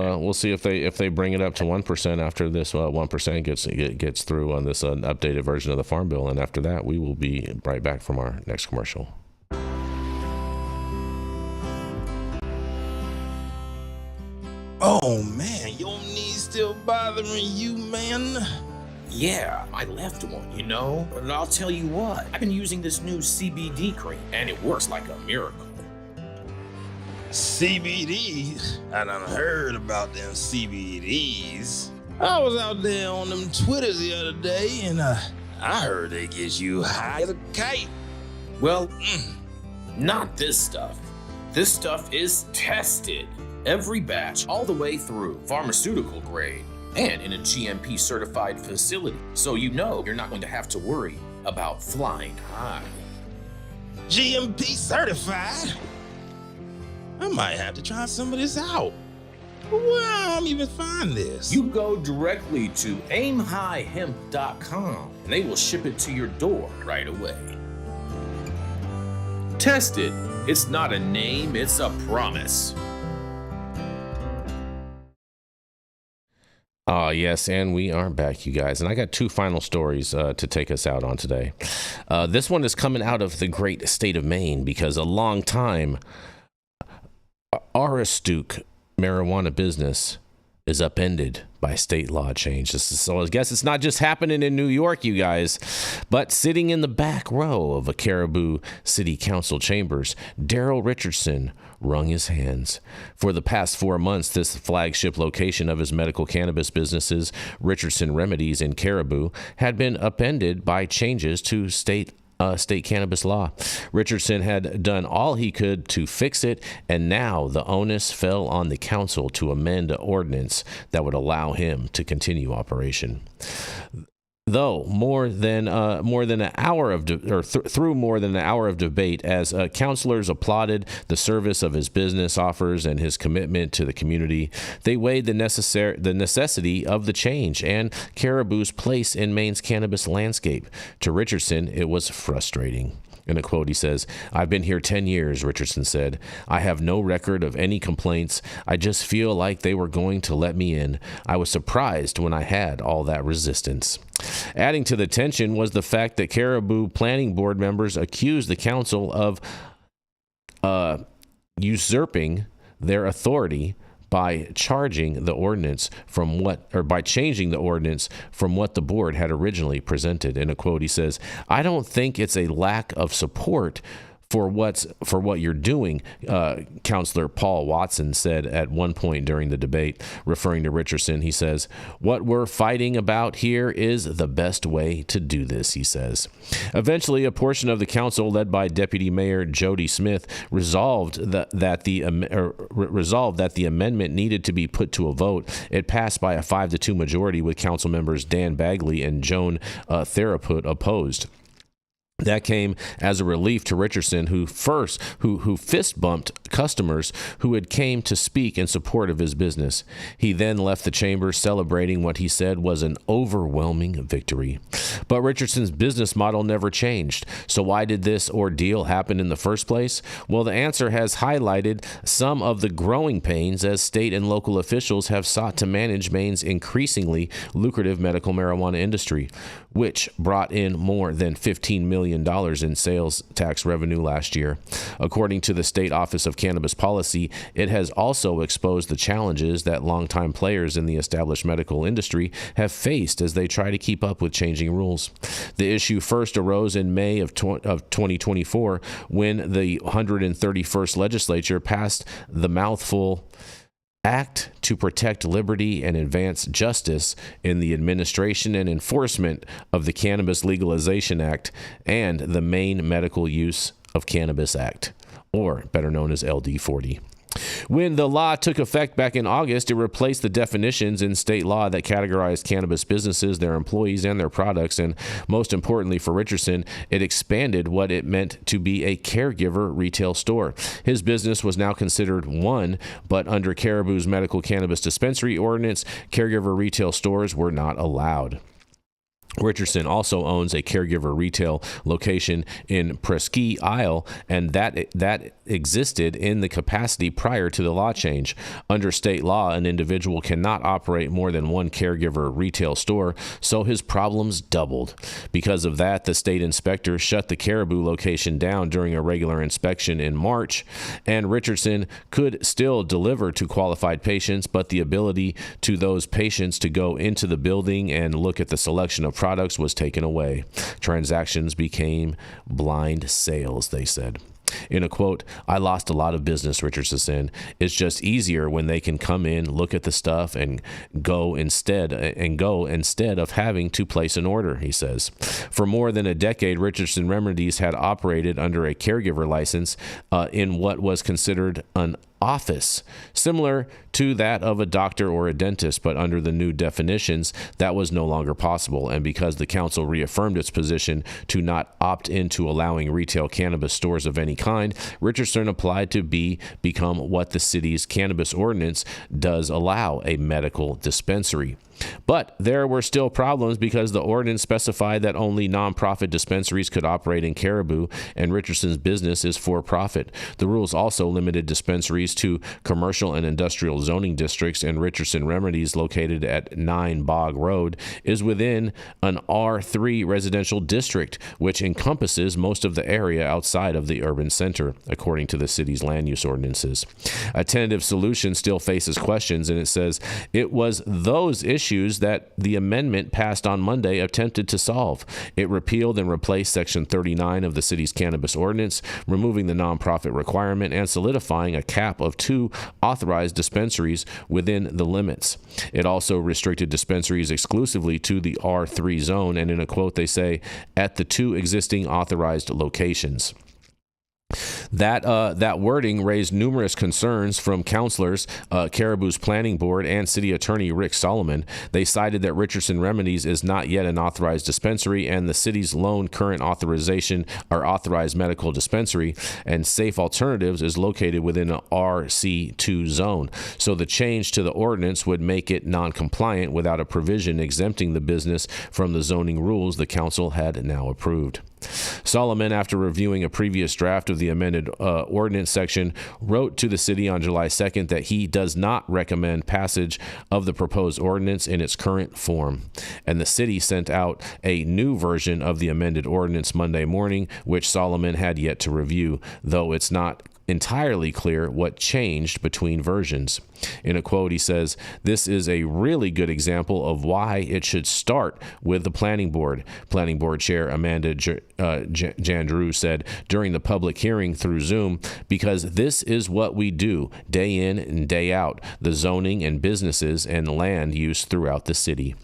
Speaker 1: they bring it up to 1% after this 1% gets through on this updated version of the Farm Bill, and after that, we will be right back from our next commercial.
Speaker 5: Oh man, your knees still bothering you, man?
Speaker 6: Yeah, I left one, you know? But I'll tell you what, I've been using this new CBD cream, and it works like a miracle.
Speaker 5: CBDs? I done heard about them CBDs. I was out there on them Twitters the other day, and I heard they get you high as a kite.
Speaker 6: Well, not this stuff. This stuff is tested. Every batch, all the way through, pharmaceutical grade, and in a GMP certified facility. So you know you're not going to have to worry about flying high.
Speaker 5: GMP certified? I might have to try some of this out. Where I'm even find this?
Speaker 6: You go directly to aimhighhemp.com and they will ship it to your door right away. Tested. It's not a name, it's a promise.
Speaker 1: Yes, and we are back, you guys. And I got two final stories to take us out on today. This one is coming out of the great state of Maine because a Longtime Aroostook marijuana business is upended by state law change. So I guess it's not just happening in New York, you guys, but sitting in the back row of a Caribou City Council chambers, Daryl Richardson wrung his hands. For the past 4 months, this flagship location of his medical cannabis businesses, Richardson Remedies in Caribou, had been upended by changes to state cannabis law. Richardson had done all he could to fix it, and now the onus fell on the council to amend an ordinance that would allow him to continue operation. Though through more than an hour of debate, as counselors applauded the service of his business offers and his commitment to the community, they weighed the necessity of the change and Caribou's place in Maine's cannabis landscape. To Richardson, it was frustrating. In a quote, he says, "I've been here 10 years, Richardson said. I have no record of any complaints. I just feel like they were going to let me in. I was surprised when I had all that resistance." Adding to the tension was the fact that Caribou Planning Board members accused the council of usurping their authority by changing the ordinance from what the board had originally presented. In a quote, he says, "I don't think it's a lack of support for what you're doing," Councillor Paul Watson said at one point during the debate, referring to Richardson. He says, "What we're fighting about here is the best way to do this," he says. Eventually, a portion of the council, led by Deputy Mayor Jody Smith, resolved that the amendment needed to be put to a vote. It passed by a 5-2 majority, with council members Dan Bagley and Joan Theraput opposed. That came as a relief to Richardson, who fist bumped customers who had came to speak in support of his business. He then left the chamber celebrating what he said was an overwhelming victory. But Richardson's business model never changed. So why did this ordeal happen in the first place? Well, the answer has highlighted some of the growing pains as state and local officials have sought to manage Maine's increasingly lucrative medical marijuana industry, which brought in more than $15 million in sales tax revenue last year. According to the State Office of Cannabis Policy, it has also exposed the challenges that longtime players in the established medical industry have faced as they try to keep up with changing rules. The issue first arose in May of 2024 when the 131st legislature passed the mouthful Act to Protect Liberty and Advance Justice in the Administration and Enforcement of the Cannabis Legalization Act and the Maine Medical Use of Cannabis Act, or better known as LD40. When the law took effect back in August, it replaced the definitions in state law that categorized cannabis businesses, their employees, and their products, and most importantly for Richardson, it expanded what it meant to be a caregiver retail store. His business was now considered one, but under Caribou's medical cannabis dispensary ordinance, caregiver retail stores were not allowed. Richardson also owns a caregiver retail location in Presque Isle, and that existed in the capacity prior to the law change. Under state law, an individual cannot operate more than one caregiver retail store, so his problems doubled. Because of that, the state inspector shut the Caribou location down during a regular inspection in March, and Richardson could still deliver to qualified patients, but the ability to those patients to go into the building and look at the selection of products was taken away. Transactions became blind sales, they said. In a quote, "I lost a lot of business," Richardson said. "It's just easier when they can come in, look at the stuff, and go instead of having to place an order," he says. For more than a decade, Richardson Remedies had operated under a caregiver license in what was considered an office, similar to that of a doctor or a dentist, but under the new definitions, that was no longer possible. And because the council reaffirmed its position to not opt into allowing retail cannabis stores of any kind, Richardson applied to become what the city's cannabis ordinance does allow, a medical dispensary. But there were still problems because the ordinance specified that only nonprofit dispensaries could operate in Caribou, and Richardson's business is for profit. The rules also limited dispensaries to commercial and industrial zoning districts, and Richardson Remedies, located at 9 Bog Road, is within an R3 residential district, which encompasses most of the area outside of the urban center, according to the city's land use ordinances. A tentative solution still faces questions, and it says it was those issues that the amendment passed on Monday attempted to solve. It repealed and replaced Section 39 of the city's cannabis ordinance, removing the nonprofit requirement and solidifying a cap of 2 authorized dispensaries within the limits. It also restricted dispensaries exclusively to the R3 zone, and in a quote they say, "at the 2 existing authorized locations." That wording raised numerous concerns from counselors, Caribou's planning board, and city attorney Rick Solomon. They cited that Richardson Remedies is not yet an authorized dispensary, and the city's lone current authorization or authorized medical dispensary, and Safe Alternatives is located within an RC2 zone. So the change to the ordinance would make it non-compliant without a provision exempting the business from the zoning rules the council had now approved. Solomon, after reviewing a previous draft of the amended ordinance section, wrote to the city on July 2nd that he does not recommend passage of the proposed ordinance in its current form. And the city sent out a new version of the amended ordinance Monday morning, which Solomon had yet to review, though it's not entirely clear what changed between versions. In a quote, he says, "This is a really good example of why it should start with the planning board." Planning board chair Amanda Jandrew said during the public hearing through Zoom, "Because this is what we do day in and day out, the zoning and businesses and land use throughout the city."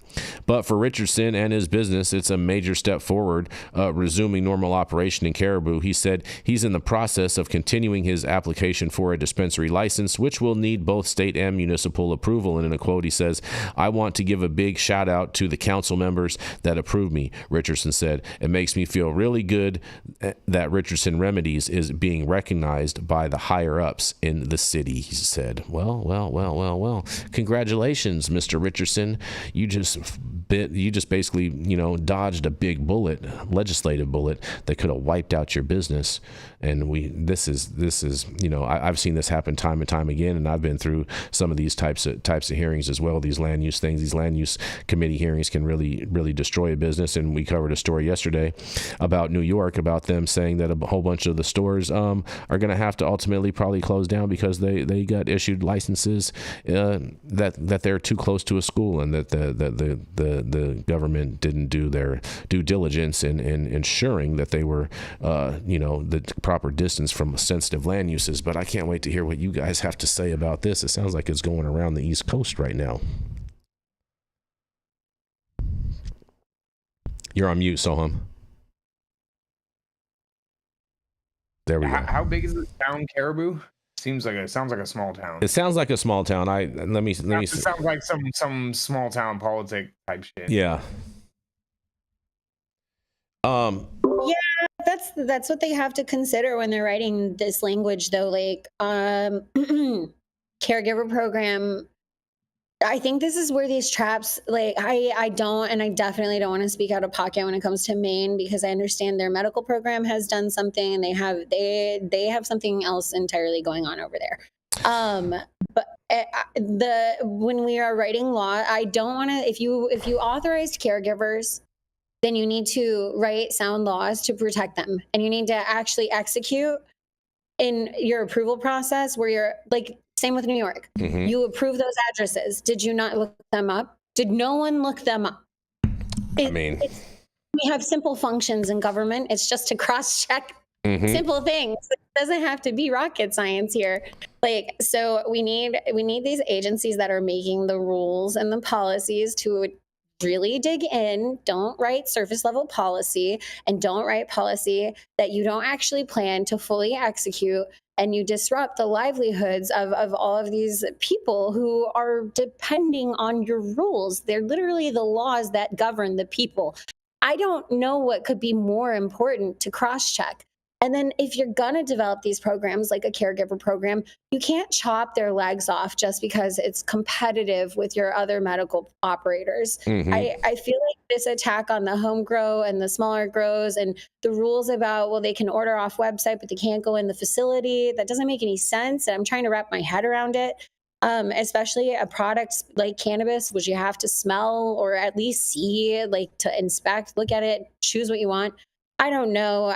Speaker 1: But for Richardson and his business, it's a major step forward, resuming normal operation in Caribou. He said he's in the process of continuing his application for a dispensary license, which will need both state and municipal approval. And in a quote, he says, "I want to give a big shout out to the council members that approved me," Richardson said. "It makes me feel really good that Richardson Remedies is being recognized by the higher ups in the city," he said. Well. Congratulations, Mr. Richardson. You just basically, dodged a big bullet, legislative bullet that could have wiped out your business. And this is, I've seen this happen time and time again, and I've been through some of these types of hearings as well. These land use things, these land use committee hearings can really, really destroy a business. And we covered a story yesterday about New York, about them saying that a whole bunch of the stores are going to have to ultimately probably close down because they got issued licenses that they're too close to a school, and that the government didn't do their due diligence in ensuring that they were the proper distance from sensitive land uses. But I can't wait to hear what you guys have to say about this. It sounds like it's going around the East Coast right now. You're on mute, Sohum. There we go.
Speaker 3: How big is this town, Caribou? Sounds like a small town.
Speaker 1: It sounds like a small town. Let me.
Speaker 3: It sounds like some small town politic type shit.
Speaker 1: Yeah.
Speaker 4: Yeah, that's what they have to consider when they're writing this language, though. Like, caregiver program. I think this is where these traps, like, I definitely don't want to speak out of pocket when it comes to Maine, because I understand their medical program has done something, and they have something else entirely going on over there. But when we are writing law, I don't want to, if you authorized caregivers, then you need to write sound laws to protect them, and you need to actually execute in your approval process where you're like, same with New York. Mm-hmm. You approve those addresses. Did you not look them up? Did no one look them up? We have simple functions in government. It's just to cross-check simple things. It doesn't have to be rocket science here. Like, so we need these agencies that are making the rules and the policies to really dig in. Don't write surface level policy, and don't write policy that you don't actually plan to fully execute, and you disrupt the livelihoods of all of these people who are depending on your rules. They're literally the laws that govern the people. I don't know what could be more important to cross-check. And then if you're going to develop these programs like a caregiver program, you can't chop their legs off just because it's competitive with your other medical operators. Mm-hmm. I feel like this attack on the home grow and the smaller grows and the rules about, well, they can order off website, but they can't go in the facility. That doesn't make any sense. And I'm trying to wrap my head around it. Especially a product like cannabis, which you have to smell or at least see, like to inspect, look at it, choose what you want. I don't know.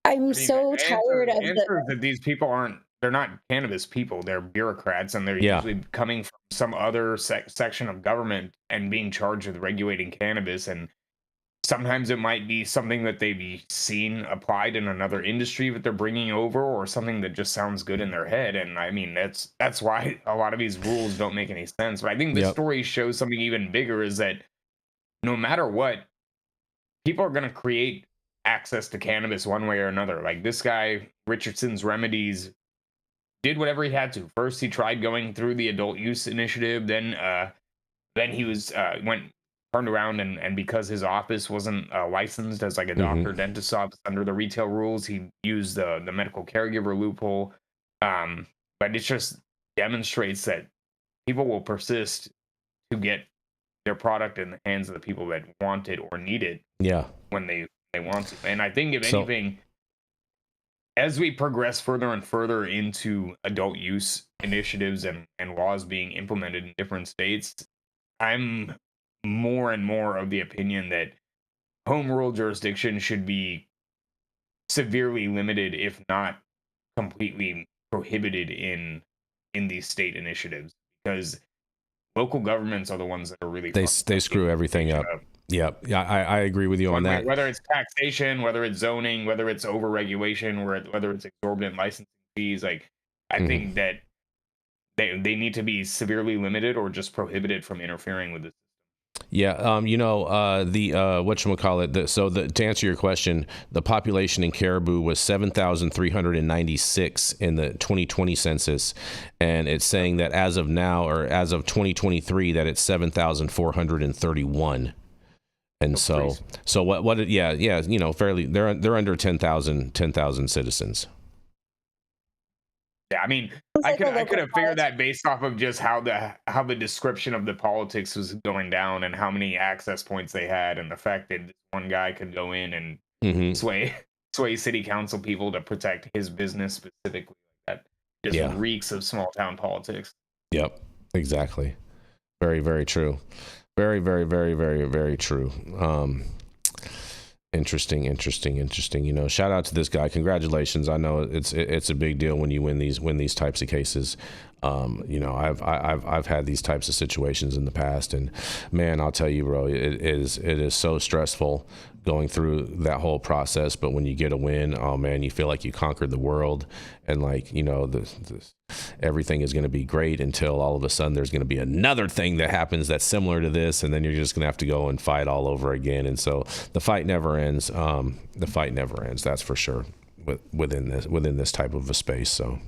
Speaker 4: I'm so tired of
Speaker 3: that these people they're not cannabis people, they're bureaucrats, and they're usually coming from some other section of government and being charged with regulating cannabis. And sometimes it might be something that they've seen applied in another industry that they're bringing over, or something that just sounds good in their head. And I mean, that's why a lot of these rules don't make any sense. But I think this story shows something even bigger, is that no matter what, people are going to create access to cannabis one way or another. Like this guy, Richardson's Remedies, did whatever he had to. First, he tried going through the adult use initiative. Then he was turned around and because his office wasn't licensed as like a doctor dentist office under the retail rules, he used the medical caregiver loophole. But it just demonstrates that people will persist to get their product in the hands of the people that want it or need it.
Speaker 1: Yeah,
Speaker 3: when they want to. And I think if anything, as we progress further and further into adult use initiatives and laws being implemented in different states, I'm more and more of the opinion that home rule jurisdiction should be severely limited, if not completely prohibited in these state initiatives, because local governments are the ones that are really
Speaker 1: they screw everything up. Yeah, I agree with you on that.
Speaker 3: Whether it's taxation, whether it's zoning, whether it's overregulation, whether it's exorbitant licensing fees, like I think that they need to be severely limited or just prohibited from interfering with this.
Speaker 1: Yeah, the whatchamacallit, to answer your question, the population in Caribou was 7,396 in the 2020 census, and it's saying that as of now, or as of 2023, that it's 7,431. And so fairly, they're under 10,000 citizens.
Speaker 3: Yeah, I mean, I could have figured that based off of just how the description of the politics was going down and how many access points they had, and the fact that one guy could go in and sway city council people to protect his business specifically. That just reeks of small town politics. Yep,
Speaker 1: exactly. Very, very true. Very, very, very, very, very true. Interesting. Shout out to this guy. Congratulations. I know it's a big deal when you win these types of cases. I've had these types of situations in the past, and man, I'll tell you, bro, it is so stressful going through that whole process. But when you get a win, oh man, you feel like you conquered the world, and like, everything is going to be great until all of a sudden there's going to be another thing that happens that's similar to this, and then you're just going to have to go and fight all over again. And so the fight never ends. That's for sure. Within this type of a space, so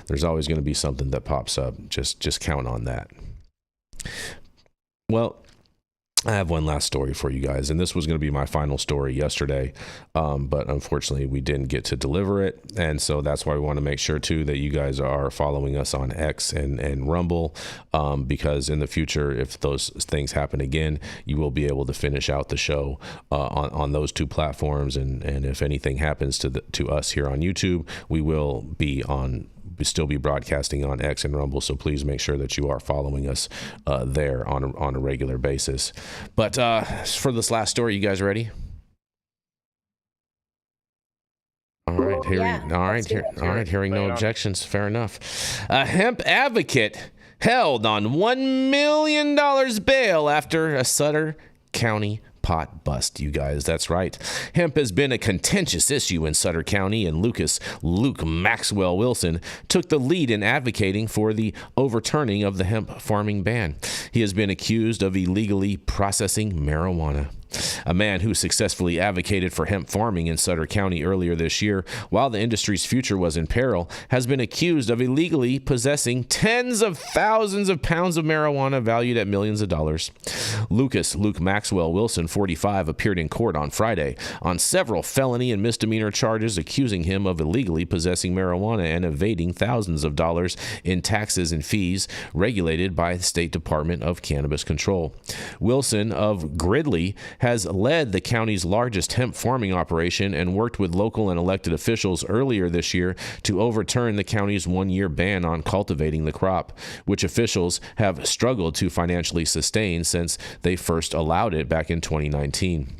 Speaker 1: there's always going to be something that pops up. Just count on that. Well, I have one last story for you guys, and this was going to be my final story yesterday, but unfortunately we didn't get to deliver it, and so that's why we want to make sure too that you guys are following us on X and Rumble, because in the future, if those things happen again, you will be able to finish out the show on those two platforms, and if anything happens to us here on YouTube, we will still be broadcasting on X and Rumble, so please make sure that you are following us there on a regular basis. But for this last story, you guys ready? All right, hearing no objections, fair enough. A hemp advocate held on $1 million bail after a Sutter County pot bust, you guys. That's right. Hemp has been a contentious issue in Sutter County, and Luke Maxwell Wilson took the lead in advocating for the overturning of the hemp farming ban. He has been accused of illegally processing marijuana. A man who successfully advocated for hemp farming in Sutter County earlier this year, while the industry's future was in peril, has been accused of illegally possessing tens of thousands of pounds of marijuana valued at millions of dollars. Luke Maxwell Wilson, 45, appeared in court on Friday on several felony and misdemeanor charges accusing him of illegally possessing marijuana and evading thousands of dollars in taxes and fees regulated by the State Department of Cannabis Control. Wilson of Gridley has led the county's largest hemp farming operation and worked with local and elected officials earlier this year to overturn the county's one-year ban on cultivating the crop, which officials have struggled to financially sustain since they first allowed it back in 2019.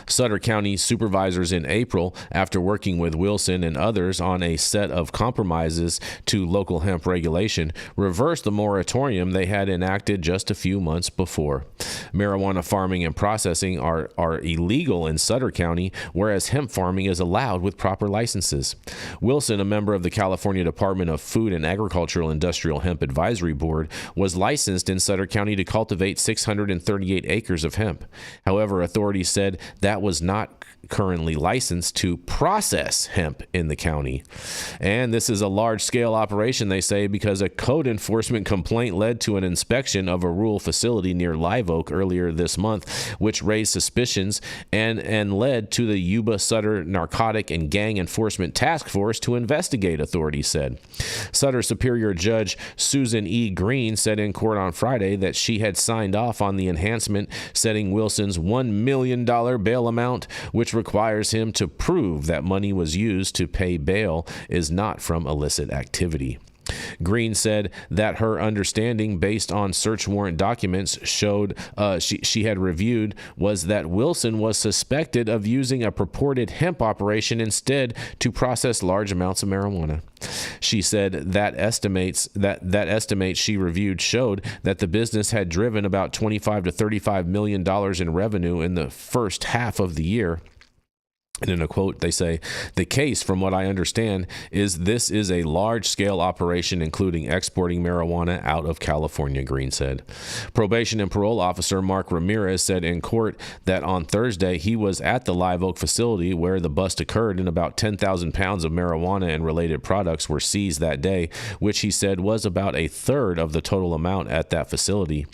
Speaker 1: Sutter County supervisors in April, after working with Wilson and others on a set of compromises to local hemp regulation, reversed the moratorium they had enacted just a few months before. Marijuana farming and processing are illegal in Sutter County, whereas hemp farming is allowed with proper licenses. Wilson, a member of the California Department of Food and Agricultural Industrial Hemp Advisory Board, was licensed in Sutter County to cultivate 638 acres of hemp. However, authorities said that was not currently licensed to process hemp in the county. And this is a large-scale operation, they say, because a code enforcement complaint led to an inspection of a rural facility near Live Oak earlier this month, which raised suspicions and led to the Yuba Sutter Narcotic and Gang Enforcement Task Force to investigate, authorities said. Sutter Superior Judge Susan E. Green said in court on Friday that she had signed off on the enhancement setting Wilson's $1 million bail amount, which requires him to prove that money was used to pay bail is not from illicit activity. Green said that her understanding, based on search warrant documents showed she had reviewed, was that Wilson was suspected of using a purported hemp operation instead to process large amounts of marijuana. She said that estimates she reviewed showed that the business had driven about $25 to $35 million in revenue in the first half of the year. And in a quote, they say, "The case, from what I understand, is this is a large-scale operation including exporting marijuana out of California," Green said. Probation and parole officer Mark Ramirez said in court that on Thursday he was at the Live Oak facility where the bust occurred, and about 10,000 pounds of marijuana and related products were seized that day, which he said was about a third of the total amount at that facility.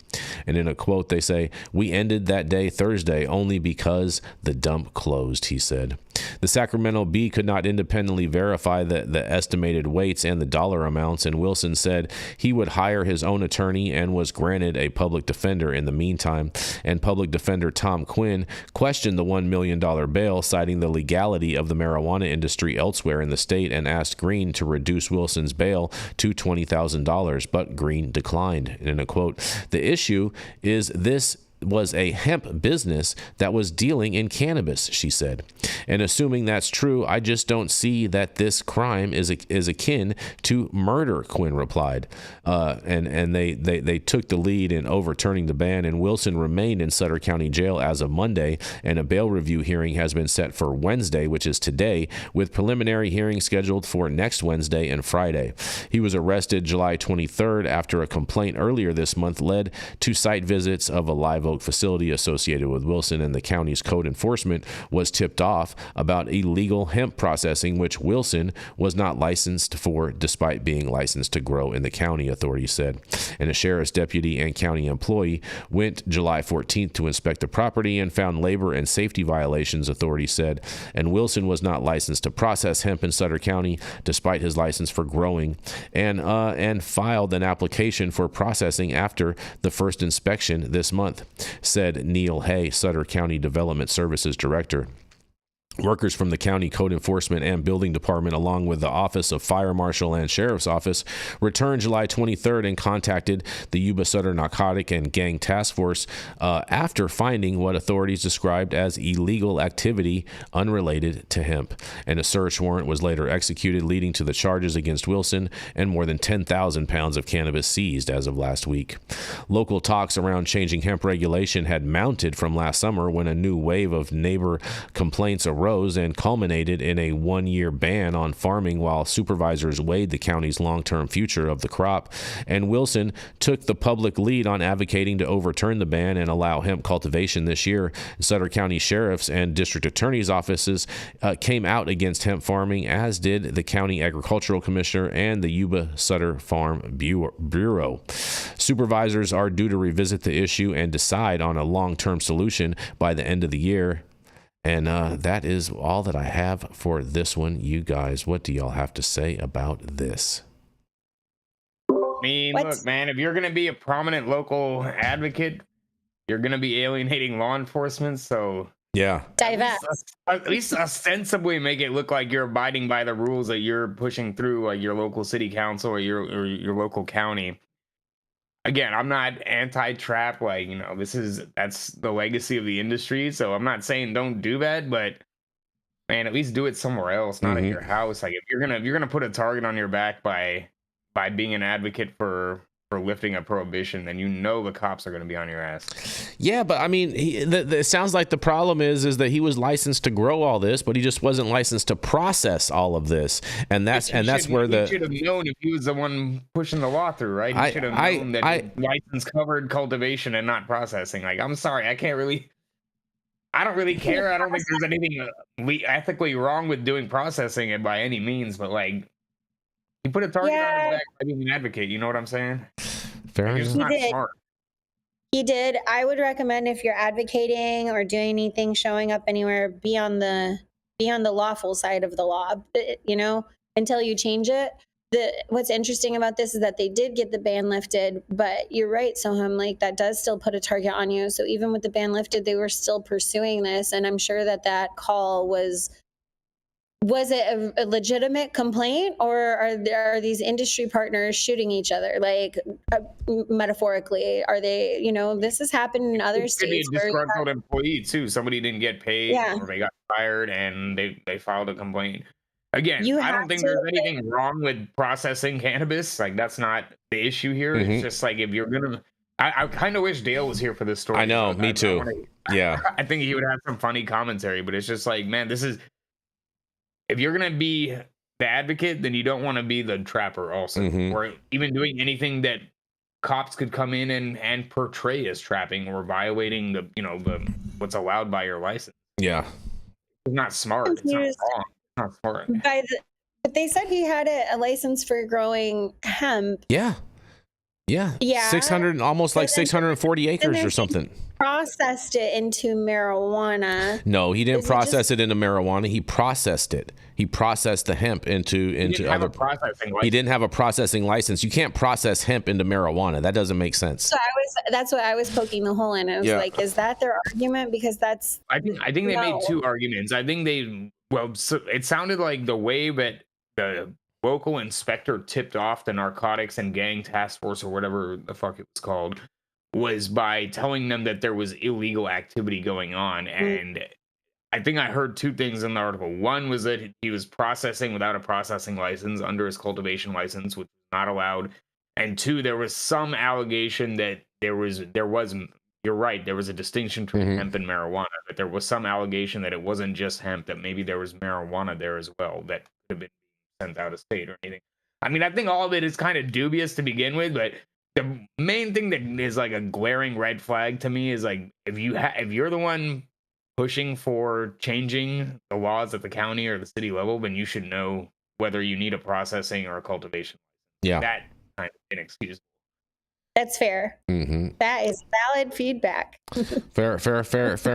Speaker 1: And in a quote, they say, "We ended that day Thursday only because the dump closed," he said. The Sacramento Bee could not independently verify the estimated weights and the dollar amounts, and Wilson said he would hire his own attorney and was granted a public defender in the meantime. And public defender Tom Quinn questioned the $1 million bail, citing the legality of the marijuana industry elsewhere in the state, and asked Green to reduce Wilson's bail to $20,000, but Green declined. And in a quote, "The issue is this was a hemp business that was dealing in cannabis," she said. "And assuming that's true, I just don't see that this crime is akin to murder," Quinn replied. And they took the lead in overturning the ban, and Wilson remained in Sutter County Jail as of Monday, and a bail review hearing has been set for Wednesday, which is today, with preliminary hearings scheduled for next Wednesday and Friday. He was arrested July 23rd after a complaint earlier this month led to site visits of a Live Oak facility associated with Wilson, and the county's code enforcement was tipped off about illegal hemp processing, which Wilson was not licensed for despite being licensed to grow in the county, authorities said. And a sheriff's deputy and county employee went July 14th to inspect the property and found labor and safety violations, authorities said. And Wilson was not licensed to process hemp in Sutter County despite his license for growing, and filed an application for processing after the first inspection this month, said Neil Hay, Sutter County Development Services Director. Workers from the county code enforcement and building department, along with the Office of Fire Marshal and Sheriff's Office, returned July 23rd and contacted the Yuba Sutter Narcotic and Gang Task Force after finding what authorities described as illegal activity unrelated to hemp. And a search warrant was later executed, leading to the charges against Wilson and more than 10,000 pounds of cannabis seized as of last week. Local talks around changing hemp regulation had mounted from last summer when a new wave of neighbor complaints arose and culminated in a one-year ban on farming while supervisors weighed the county's long-term future of the crop. And Wilson took the public lead on advocating to overturn the ban and allow hemp cultivation this year. Sutter County sheriffs and district attorneys' offices came out against hemp farming, as did the county agricultural commissioner and the Yuba Sutter Farm Bureau. Supervisors are due to revisit the issue and decide on a long-term solution by the end of the year. And that is all that I have for this one. You guys, what do y'all have to say about this?
Speaker 3: I mean, look, man, if you're going to be a prominent local advocate, you're going to be alienating law enforcement. So
Speaker 1: yeah,
Speaker 3: at least ostensibly make it look like you're abiding by the rules that you're pushing through, like your local city council or your local county. Again, I'm not anti-trap, like, that's the legacy of the industry. So I'm not saying don't do that, but man, at least do it somewhere else, not at your house. Like if you're gonna put a target on your back by being an advocate for for lifting a prohibition, then you know the cops are going to be on your ass.
Speaker 1: Yeah, but I mean, it sounds like the problem is that he was licensed to grow all this, but he just wasn't licensed to process all of this, and that's where
Speaker 3: he should have known if he was the one pushing the law through, right? He should have known that license covered cultivation and not processing. Like, I'm sorry, I don't really care. I don't think there's anything ethically wrong with doing processing it by any means, but like, he put a target on his back by being an advocate. You know what I'm saying?
Speaker 1: Fair enough.
Speaker 3: It's not smart.
Speaker 4: He did. I would recommend, if you're advocating or doing anything, showing up anywhere, be on the lawful side of the law, you know, until you change it. What's interesting about this is that they did get the ban lifted, but you're right, Sohum, like that does still put a target on you. So even with the ban lifted, they were still pursuing this. And I'm sure that call was it a legitimate complaint, or are these industry partners shooting each other? Like, metaphorically, are they, you know, this has happened in other states.
Speaker 3: Could be a disgruntled employee too. Somebody didn't get paid, or they got fired and they filed a complaint. Again, I don't think there's anything wrong with processing cannabis. Like, that's not the issue here. Mm-hmm. It's just like, if you're gonna, I kind of wish Dale was here for this story.
Speaker 1: I know, me too. Yeah,
Speaker 3: I think he would have some funny commentary, but it's just like, man, if you're gonna be the advocate, then you don't want to be the trapper also, or even doing anything that cops could come in and portray as trapping or violating the what's allowed by your license.
Speaker 1: Yeah,
Speaker 3: it's not smart. It's not wrong. Not smart.
Speaker 4: But they said he had a license for growing hemp.
Speaker 1: Yeah. 600, almost like 640 acres or something.
Speaker 4: Processed it into marijuana.
Speaker 1: No, he didn't process it into marijuana. He processed it. He processed the hemp into other. He didn't have a processing license. You can't process hemp into marijuana. That doesn't make sense.
Speaker 4: So that's what I was poking the hole in. I was like, is that their argument? Because that's.
Speaker 3: I think they made two arguments. I think it sounded like the way that the local inspector tipped off the narcotics and gang task force, or whatever the fuck it was called, was by telling them that there was illegal activity going on. And I think I heard two things in the article. One was that he was processing without a processing license under his cultivation license, which was not allowed. And two, there was some allegation that there was you're right, there was a distinction between hemp and marijuana, but there was some allegation that it wasn't just hemp, that maybe there was marijuana there as well that could have been sent out of state or anything. I mean, I think all of it is kind of dubious to begin with, but the main thing that is like a glaring red flag to me is like, if you're the one pushing for changing the laws at the county or the city level, then you should know whether you need a processing or a cultivation.
Speaker 1: Yeah,
Speaker 3: that kind of inexcusable.
Speaker 4: That's fair. That is valid feedback.
Speaker 1: Fair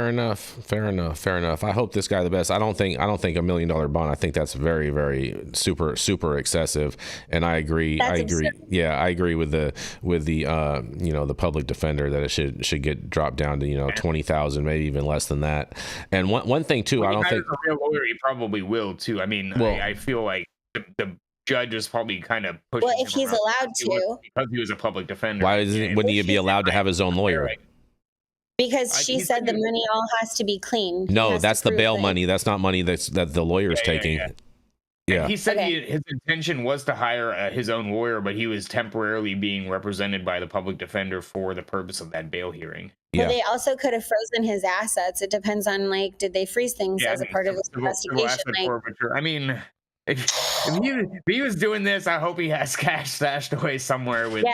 Speaker 1: enough. I hope this guy the best. I don't think $1 million bond. I think that's very, very super excessive. And I agree.
Speaker 4: Absurd.
Speaker 1: Yeah, I agree with the the public defender that it should get dropped down to 20,000, maybe even less than that. And one thing too, I don't think
Speaker 3: a real lawyer, he probably will too. I mean, I feel like the judge is probably kind of pushing.
Speaker 4: Well, if he's allowed to,
Speaker 3: because he was a public defender.
Speaker 1: Why wouldn't he be allowed to have his own lawyer?
Speaker 4: Because she said the money all has to be clean.
Speaker 1: No, that's the bail money. That's not money that the lawyer's taking. Yeah.
Speaker 3: He said his intention was to hire his own lawyer, but he was temporarily being represented by the public defender for the purpose of that bail hearing.
Speaker 4: Well, they also could have frozen his assets. It depends on did they freeze things as a part of his investigation?
Speaker 3: I mean, if he was doing this, I hope he has cash stashed away somewhere with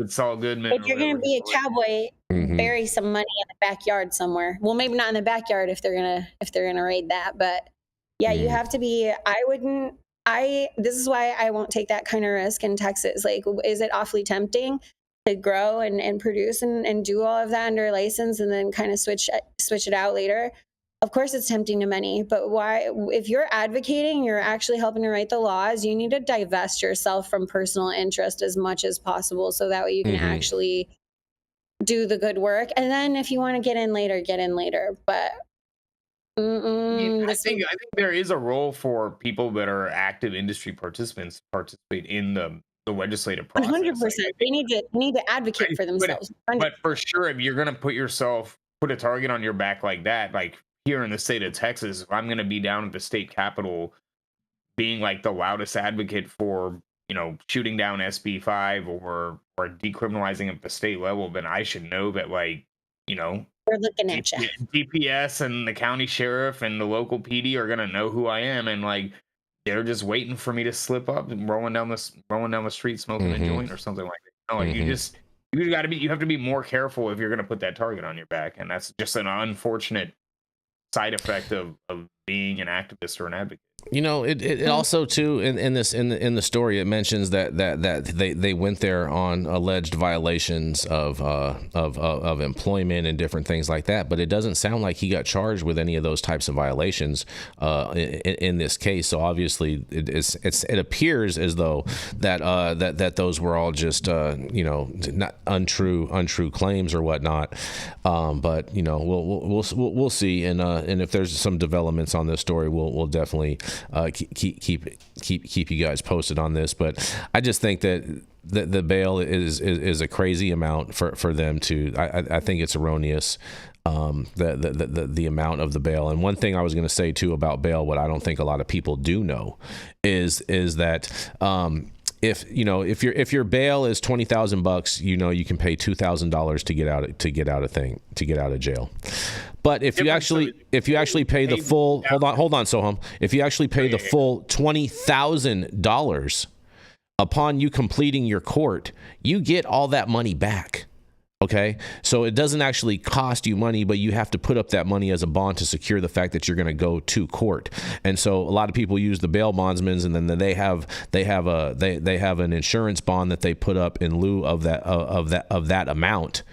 Speaker 3: Saul Goodman.
Speaker 4: If you're going to be a cowboy, bury some money in the backyard somewhere. Well, maybe not in the backyard if they're gonna raid that, but you have to be. This is why I won't take that kind of risk in Texas. Like, is it awfully tempting to grow and produce and do all of that under license and then kind of switch it out later? Of course, it's tempting to many, but why? If you're advocating, you're actually helping to write the laws, you need to divest yourself from personal interest as much as possible, so that way you can actually do the good work. And then if you want to get in later, get in later. But I
Speaker 3: think there is a role for people that are active industry participants participate in the legislative process.
Speaker 4: 100%. They need to advocate for themselves.
Speaker 3: But for sure, if you're going to put a target on your back like that, like here in the state of Texas, if I'm going to be down at the state capitol being like the loudest advocate for shooting down SB5 or decriminalizing at the state level, then I should know that, like,
Speaker 4: we're looking at you.
Speaker 3: DPS and the county sheriff and the local PD are gonna know who I am, and like they're just waiting for me to slip up and rolling down the street smoking a joint or something like that. Like you have to be more careful if you're gonna put that target on your back, and that's just an unfortunate side effect of being an activist or an advocate.
Speaker 1: It also too in the story it mentions that they went there on alleged violations of employment and different things like that, but it doesn't sound like he got charged with any of those types of violations in this case. So obviously it appears as though that those were all just not untrue claims or whatnot. But we'll see, and if there's some developments on this story, we'll definitely keep you guys posted on this. But I just think that the bail is a crazy amount for them to. I think it's erroneous. The amount of the bail. And one thing I was going to say too about bail, what I don't think a lot of people do know, is that if your bail is $20,000, you can pay $2,000 to get out of jail. But if you actually pay the full, hold on, Sohum. If you actually pay the full $20,000 upon you completing your court, you get all that money back. Okay, so it doesn't actually cost you money, but you have to put up that money as a bond to secure the fact that you're going to go to court. And so a lot of people use the bail bondsmen, and then they have an insurance bond that they put up in lieu of that amount.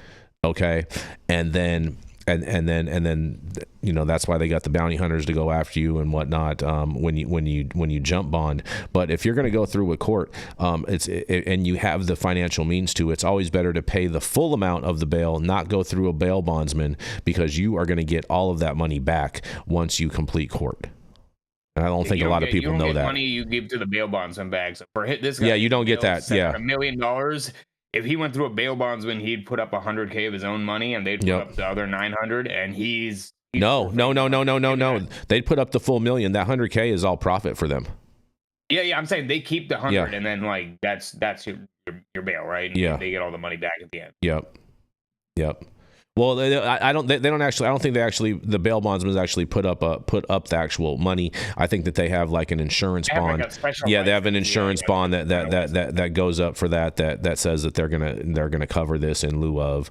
Speaker 1: Okay, and then that's why they got the bounty hunters to go after you and whatnot when you jump bond. But if you're going to go through a court, and you have the financial means to, it's always better to pay the full amount of the bail, not go through a bail bondsman, because you are going to get all of that money back once you complete court. And I don't think a lot of people know that.
Speaker 3: Money you give to the bail bondsman back. So for this guy,
Speaker 1: you don't get that. Yeah,
Speaker 3: $1 million. If he went through a bail bondsman, he'd put up $100K of his own money, and they'd put up the other 900, and he's no. They'd put up the full $1 million. That $100K is all profit for them. Yeah. I'm saying they keep the 100, and then like that's your bail, right? And they get all the money back at the end.
Speaker 1: Yep. Well, I don't think the bail bondsmen actually put up the actual money. I think that they have like an insurance bond. They have an insurance bond that goes up for that says that they're gonna cover this in lieu of,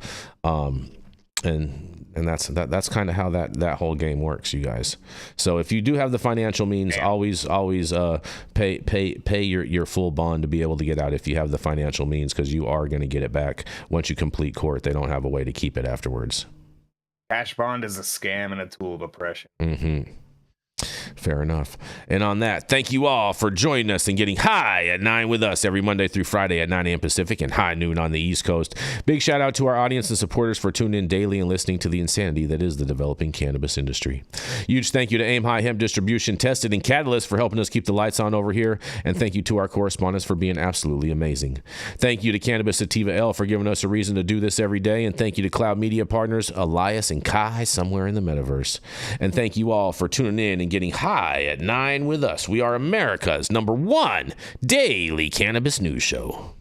Speaker 1: and that's kind of how that whole game works, you guys. So if you do have the financial means, always pay your full bond to be able to get out if you have the financial means, because you are going to get it back once you complete court. They don't have a way to keep it afterwards.
Speaker 3: Cash bond is a scam and a tool of oppression.
Speaker 1: Fair enough. And on that, thank you all for joining us and getting high at 9 with us every Monday through Friday at 9 a.m. Pacific and high noon on the East Coast. Big shout out to our audience and supporters for tuning in daily and listening to the insanity that is the developing cannabis industry. Huge thank you to Aim High Hemp Distribution, Tested, and Catalyst for helping us keep the lights on over here. And thank you to our correspondents for being absolutely amazing. Thank you to Cannabis Sativa L for giving us a reason to do this every day. And thank you to Cloud Media partners Elias and Kai somewhere in the metaverse. And thank you all for tuning in and getting high at 9 with us. We are America's #1 daily cannabis news show.